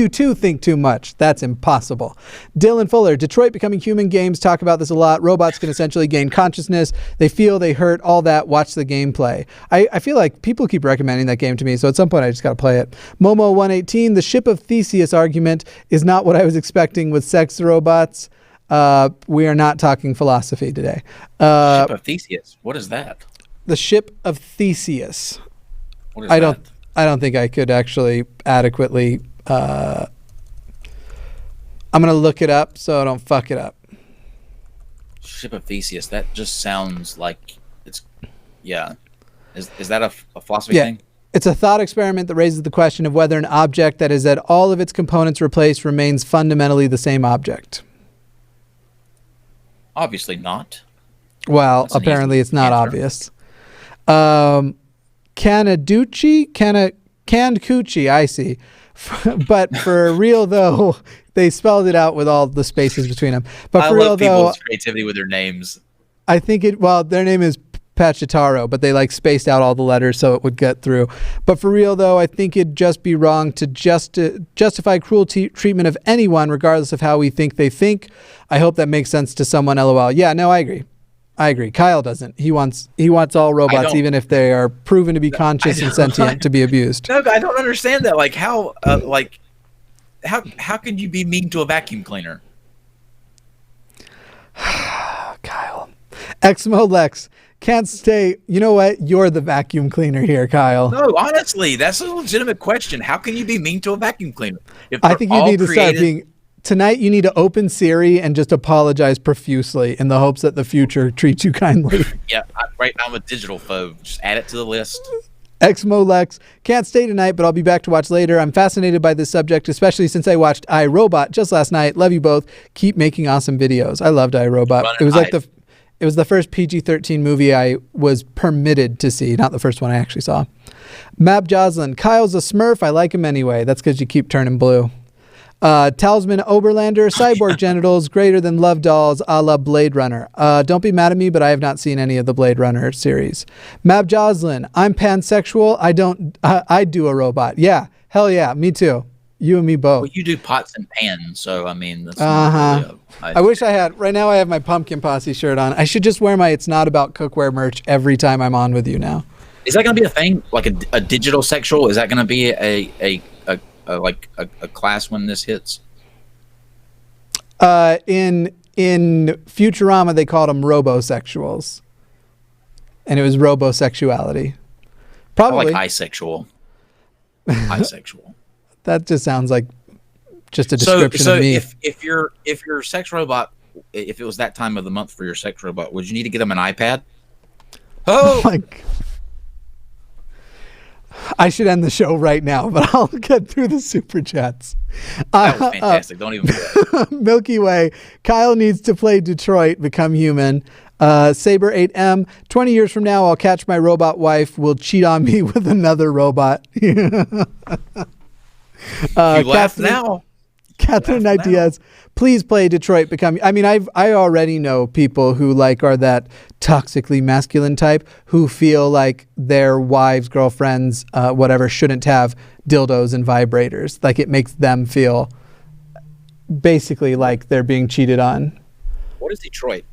too think too much. That's impossible. Dylan Fuller, Detroit Becoming Human games talk about this a lot. Robots can essentially gain consciousness. They feel, they hurt, all that. Watch the gameplay. I feel like people keep recommending that game to me, so at some point I just got to play it. Momo118, the ship of Theseus argument is not what I was expecting with sex robots. We are not talking philosophy today. Ship of Theseus. What is that? The ship of Theseus. What is that? I don't think I could actually adequately. I'm going to look it up so I don't fuck it up. Ship of Theseus. That just sounds like it's. Yeah. Is that a philosophy thing? It's a thought experiment that raises the question of whether an object that has had all of its components replaced remains fundamentally the same object. Obviously not. Well, apparently it's not obvious. Canned coochie, I see. But for real though, they spelled it out with all the spaces between them. But I for real love though, people's creativity with their names. I think their name is Pachitaro, but they like spaced out all the letters so it would get through. But for real though, I think it'd just be wrong to justify cruel treatment of anyone, regardless of how we think they think. I hope that makes sense to someone. LOL. Yeah, no, I agree. Kyle doesn't. He wants all robots, even if they are proven to be conscious and sentient, to be abused. No, I don't understand that. Like how, how could you be mean to a vacuum cleaner? Kyle. Exmo Lex. Can't stay. You know what? You're the vacuum cleaner here, Kyle. No, honestly, that's a legitimate question. How can you be mean to a vacuum cleaner? If I think you need to start being. Tonight, you need to open Siri and just apologize profusely in the hopes that the future treats you kindly. Yeah, right now I'm a digital phobe. Just add it to the list. Exmo Lex. Can't stay tonight, but I'll be back to watch later. I'm fascinated by this subject, especially since I watched iRobot just last night. Love you both. Keep making awesome videos. I loved iRobot. It was like it was the first PG-13 movie I was permitted to see, not the first one I actually saw. Mab Joslin. Kyle's a Smurf. I like him anyway. That's because you keep turning blue. Talisman Oberlander. Cyborg genitals greater than love dolls a la Blade Runner. Don't be mad at me, but I have not seen any of the Blade Runner series. Mab Joslin. I'm pansexual. I do a robot. Yeah. Hell yeah. Me too. You and me both. Well, you do pots and pans, so I mean, that's I wish I had. Right now I have my Pumpkin Posse shirt on. I should just wear my It's Not About Cookware merch every time I'm on with you now. Is that going to be a thing? Like a digital sexual? Is that going to be a class when this hits? In Futurama, they called them robosexuals. And it was robosexuality. Probably. I like iSexual. iSexual. That just sounds like just a description of me. So if your sex robot, if it was that time of the month for your sex robot, would you need to get them an iPad? Oh, like I should end the show right now, but I'll get through the super chats. That was fantastic. Don't even. Milky Way. Kyle needs to play Detroit, Become Human. Saber 8M. 20 years from now, I'll catch my robot wife will cheat on me with another robot. You laugh now. Catherine Ideas. Please play Detroit Become. I mean, I already know people who are that toxically masculine type who feel like their wives, girlfriends, whatever, shouldn't have dildos and vibrators. Like it makes them feel basically like they're being cheated on. What is Detroit?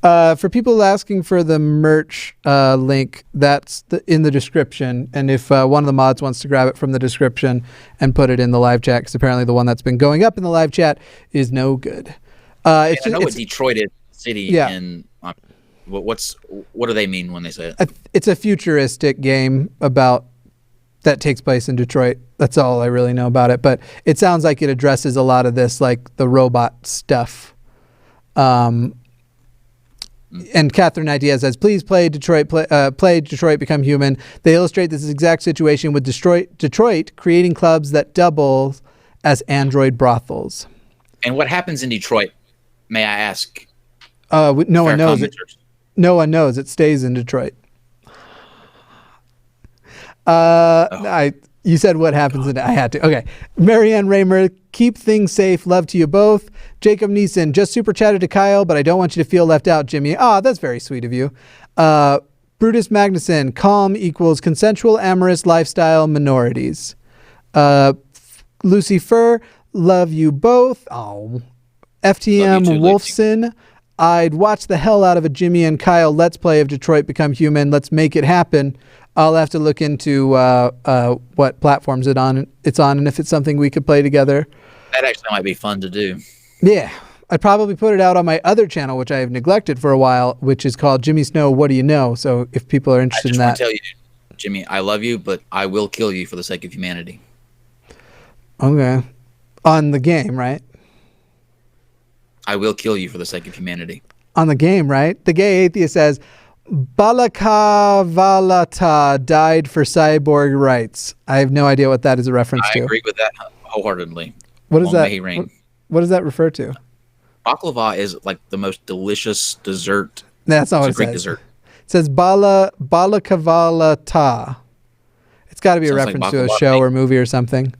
For people asking for the merch link, that's in the description. And if one of the mods wants to grab it from the description and put it in the live chat, because apparently the one that's been going up in the live chat is no good. I know what Detroit is, city. Yeah. And what do they mean when they say it? It's a futuristic game that takes place in Detroit. That's all I really know about it. But it sounds like it addresses a lot of this, like the robot stuff. And Catherine Idea says, please play Detroit, play Detroit Become Human. They illustrate this exact situation with Detroit creating clubs that double as android brothels. And what happens in Detroit, may I ask? No one knows it. No one knows. It stays in Detroit. You said what happens in it. I had to. Okay. Marianne Raymer, keep things safe. Love to you both. Jacob Neeson, just super chatted to Kyle, but I don't want you to feel left out, Jimmy. That's very sweet of you. Brutus Magnuson, calm equals consensual, amorous lifestyle minorities. Lucy Fur, love you both. Oh. FTM too, Wolfson, I'd watch the hell out of a Jimmy and Kyle Let's Play of Detroit Become Human. Let's make it happen. I'll have to look into what platforms it's on, and if it's something we could play together. That actually might be fun to do. Yeah. I'd probably put it out on my other channel, which I have neglected for a while, which is called Jimmy Snow, What Do You Know? So if people are interested in that. I just want to tell you, Jimmy, I love you, but I will kill you for the sake of humanity. Okay. On the game, right? I will kill you for the sake of humanity. On the game, right? The gay atheist says, Balakavalata died for cyborg rights. I have no idea what that is a reference to. I agree with that wholeheartedly. What is that? What does that refer to? Baklava is like the most delicious dessert. That's not what it says. Greek dessert. It says balakavalata. It's got to be a reference to a show or movie or something.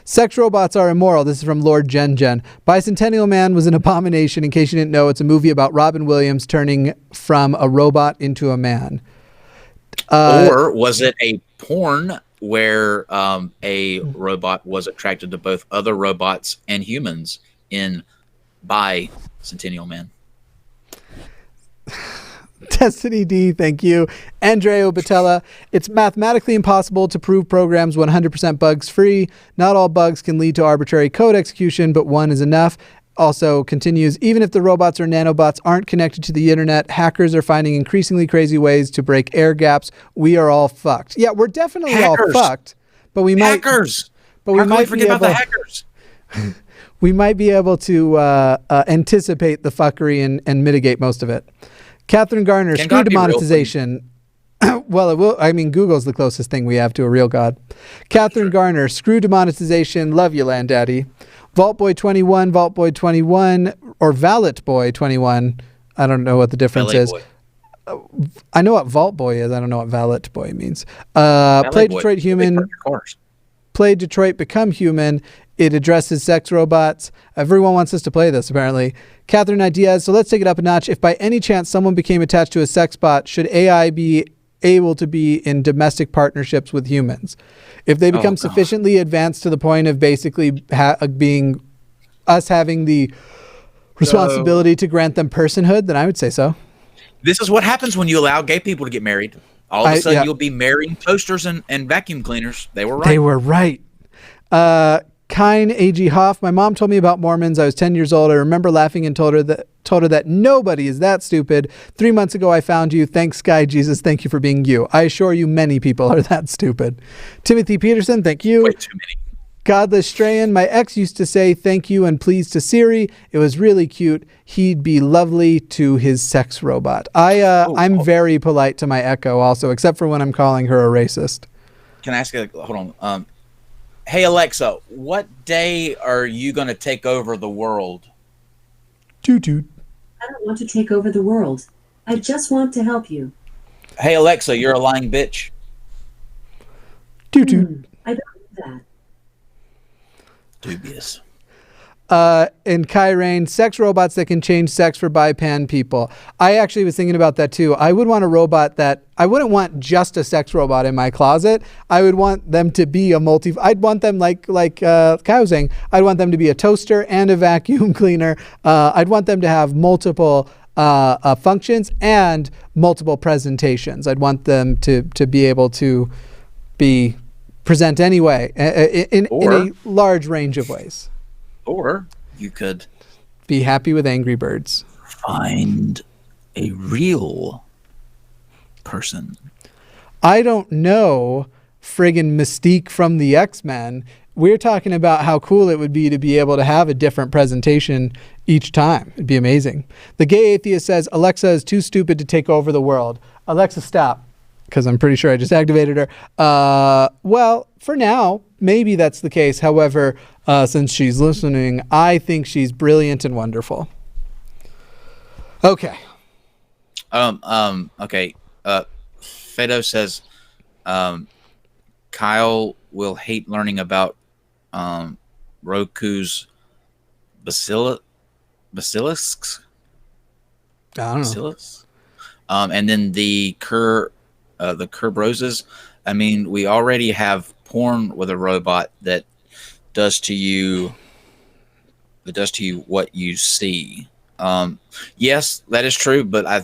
Sex robots are immoral. This is from Lord Gen. Bicentennial Man was an abomination. In case you didn't know, it's a movie about Robin Williams turning from a robot into a man. Or was it a porn where a robot was attracted to both other robots and humans in Bicentennial Man? Destiny D, thank you. Andreo Batella, it's mathematically impossible to prove programs 100% bugs free. Not all bugs can lead to arbitrary code execution, but one is enough. Also continues, even if the robots or nanobots aren't connected to the internet, hackers are finding increasingly crazy ways to break air gaps. We are all fucked. Yeah, we're definitely Hackers. all fucked, but we might... Hackers! But we How can might forget be about the able... hackers? We might be able to anticipate the fuckery and mitigate most of it. Catherine Garner, Can screw God be real, demonetization. Well, it will. I mean, Google's the closest thing we have to a real God. Catherine Garner, screw demonetization. Love you, Land Daddy. Vaultboy21, Vaultboy21, or Valetboy21. I don't know what the difference is. Boy. I know what Vault Boy is. I don't know what Valet Boy means. Ballet Play Boy. Detroit They Human. park your cars. Play Detroit Become Human. It addresses sex robots. Everyone wants us to play this, apparently. Catherine Ideas. So let's take it up a notch. If by any chance someone became attached to a sex bot, should AI be able to be in domestic partnerships with humans? If they become sufficiently advanced to the point of basically being us having the responsibility to grant them personhood, then I would say so. This is what happens when you allow gay people to get married. All of a sudden, you'll be marrying toasters and vacuum cleaners. They were right. They were right. Kine A.G. Hoff, my mom told me about Mormons. I was 10 years old. I remember laughing and told her that nobody is that stupid. 3 months ago, I found you. Thanks, Sky Jesus. Thank you for being you. I assure you, many people are that stupid. Timothy Peterson, thank you. Way too many. Godless Strayan, my ex used to say thank you and please to Siri. It was really cute. He'd be lovely to his sex robot. I'm very polite to my Echo also, except for when I'm calling her a racist. Can I ask you? Hold on. Hey Alexa, what day are you going to take over the world? Toot toot. I don't want to take over the world. I just want to help you. Hey Alexa, you're a lying bitch. Toot toot. I don't do that. Dubious. And Kyrain, sex robots that can change sex for bipan people. I actually was thinking about that too. I would want a robot that, I wouldn't want just a sex robot in my closet. I would want them to be I'd want them like Kyle was saying, I'd want them to be a toaster and a vacuum cleaner. I'd want them to have multiple functions and multiple presentations. I'd want them to be able to present anyway in a large range of ways. Or you could be happy with Angry Birds. Find a real person. I don't know friggin' Mystique from the X-Men. We're talking about how cool it would be to be able to have a different presentation each time. It'd be amazing. The Gay Atheist says, Alexa is too stupid to take over the world. Alexa, stop. Because I'm pretty sure I just activated her. Well, for now, maybe that's the case. However, since she's listening, I think she's brilliant and wonderful. Okay. Okay. Fado says, Kyle will hate learning about Roku's basilisks. I don't know. Basilisks? And then the curb roses. I mean, we already have porn with a robot that does to you what you see. Yes, that is true, but I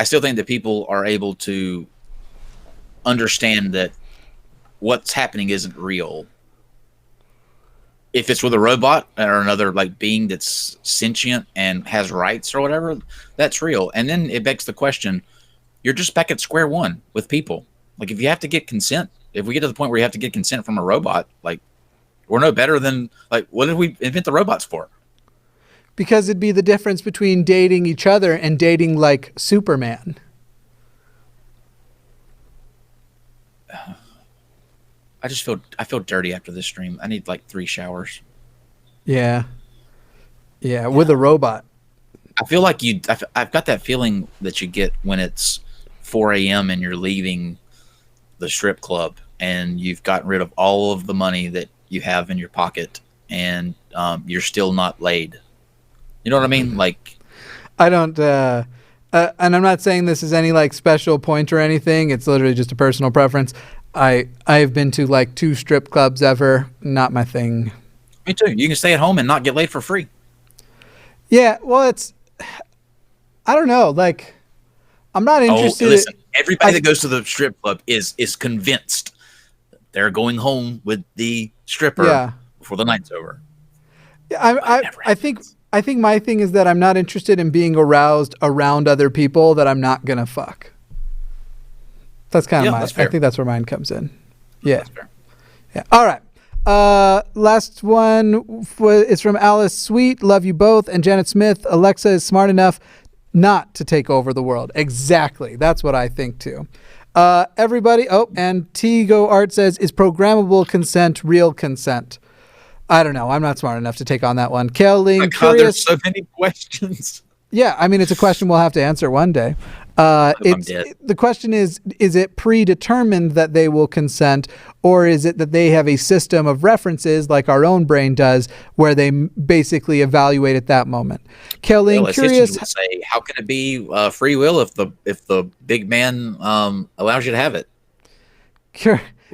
still think that people are able to understand that what's happening isn't real. If it's with a robot or another like being that's sentient and has rights or whatever, that's real. And then it begs the question, you're just back at square one with people. Like if you have to get consent, if we get to the point where you have to get consent from a robot, like we're no better than, like, what did we invent the robots for? Because it'd be the difference between dating each other and dating like Superman. I feel dirty after this stream. I need like 3 showers. Yeah, with a robot. I feel like I've got that feeling that you get when it's 4 a.m. and you're leaving the strip club and you've gotten rid of all of the money that you have in your pocket and you're still not laid. You know what I mean? Like, I don't, and I'm not saying this is any like special point or anything. It's literally just a personal preference. I've been to like 2 strip clubs ever. Not my thing. Me too. You can stay at home and not get laid for free. Yeah, well, I don't know. Like, I'm not interested. Oh, listen, everybody that goes to the strip club is convinced they're going home with the stripper before the night's over. I think my thing is that I'm not interested in being aroused around other people that I'm not gonna fuck. That's kind of I think that's where mine comes in. Yeah. That's fair. Yeah. All right. Last one is from Alice Sweet. Love you both. And Janet Smith. Alexa is smart enough not to take over the world. Exactly. That's what I think too. Everybody. Oh, and Tigo Art says, is programmable consent real consent? I don't know. I'm not smart enough to take on that one. Kelly, there's so many questions. Yeah, I mean, it's a question we'll have to answer one day. The question is it predetermined that they will consent, or is it that they have a system of references like our own brain does where they basically evaluate at that moment? Kelly, curious. Would say, how can it be free will if the big man allows you to have it?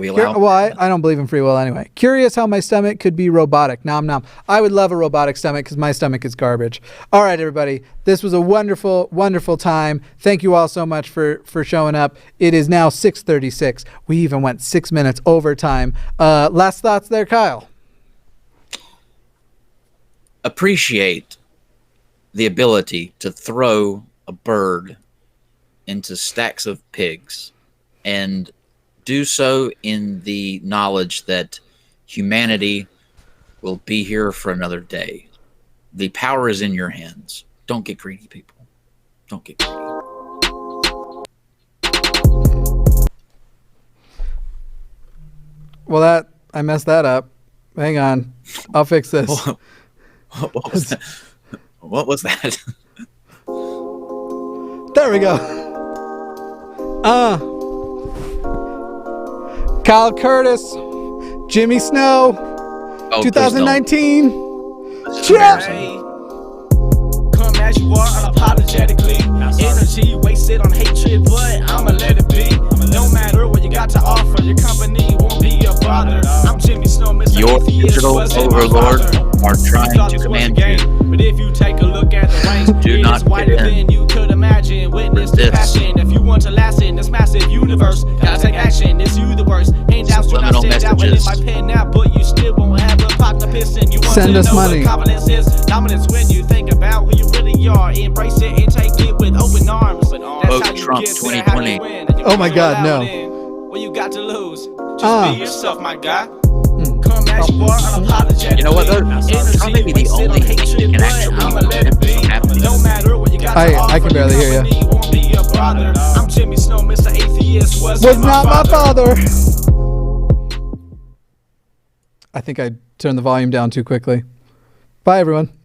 I don't believe in free will anyway. Curious how my stomach could be robotic. Nom nom. I would love a robotic stomach because my stomach is garbage. All right, everybody. This was a wonderful, wonderful time. Thank you all so much for showing up. It is now 6:36. We even went 6 minutes over time. Last thoughts there, Kyle? Appreciate the ability to throw a bird into stacks of pigs and do so in the knowledge that humanity will be here for another day. The power is in your hands. Don't get greedy, people. Don't get greedy. Well, I messed that up. Hang on. I'll fix this. What was that? What was that? There we go. Kyle Curtis, Jimmy Snow, 2019. Cheers. Come as you are unapologetically. Energy wasted on hatred, but I'ma let it be. No matter what you got to offer, your company won't be a bother. I'm Jimmy Snow, Mr. Your Atheist, digital overlord are trying to command you. But if you take a look at the range, Do not it's wider than you could imagine. Witness the passion. If you want to last in this massive universe, gotta take action. It's you the worst. Handouts do not stand out when it's my pen now, but you still won't have a pop the piston. You want Send to us know money. what confidence is? Dominance when you think about who you really are. Embrace it and take it with open arms. That's Vote how you Trump get to 2020. how you win. And you Oh my can't God, allow no. it in. What you got to lose? Just be yourself, my guy. Come as you are unapologetically. You know what, though? Trump may be the only thing that can actually prevent this from happening. No matter what you got to I offer, can barely hear company won't be a bother. I'm Jimmy Snow, Mr. Atheist. Was not my father. I think I turned the volume down too quickly. Bye, everyone.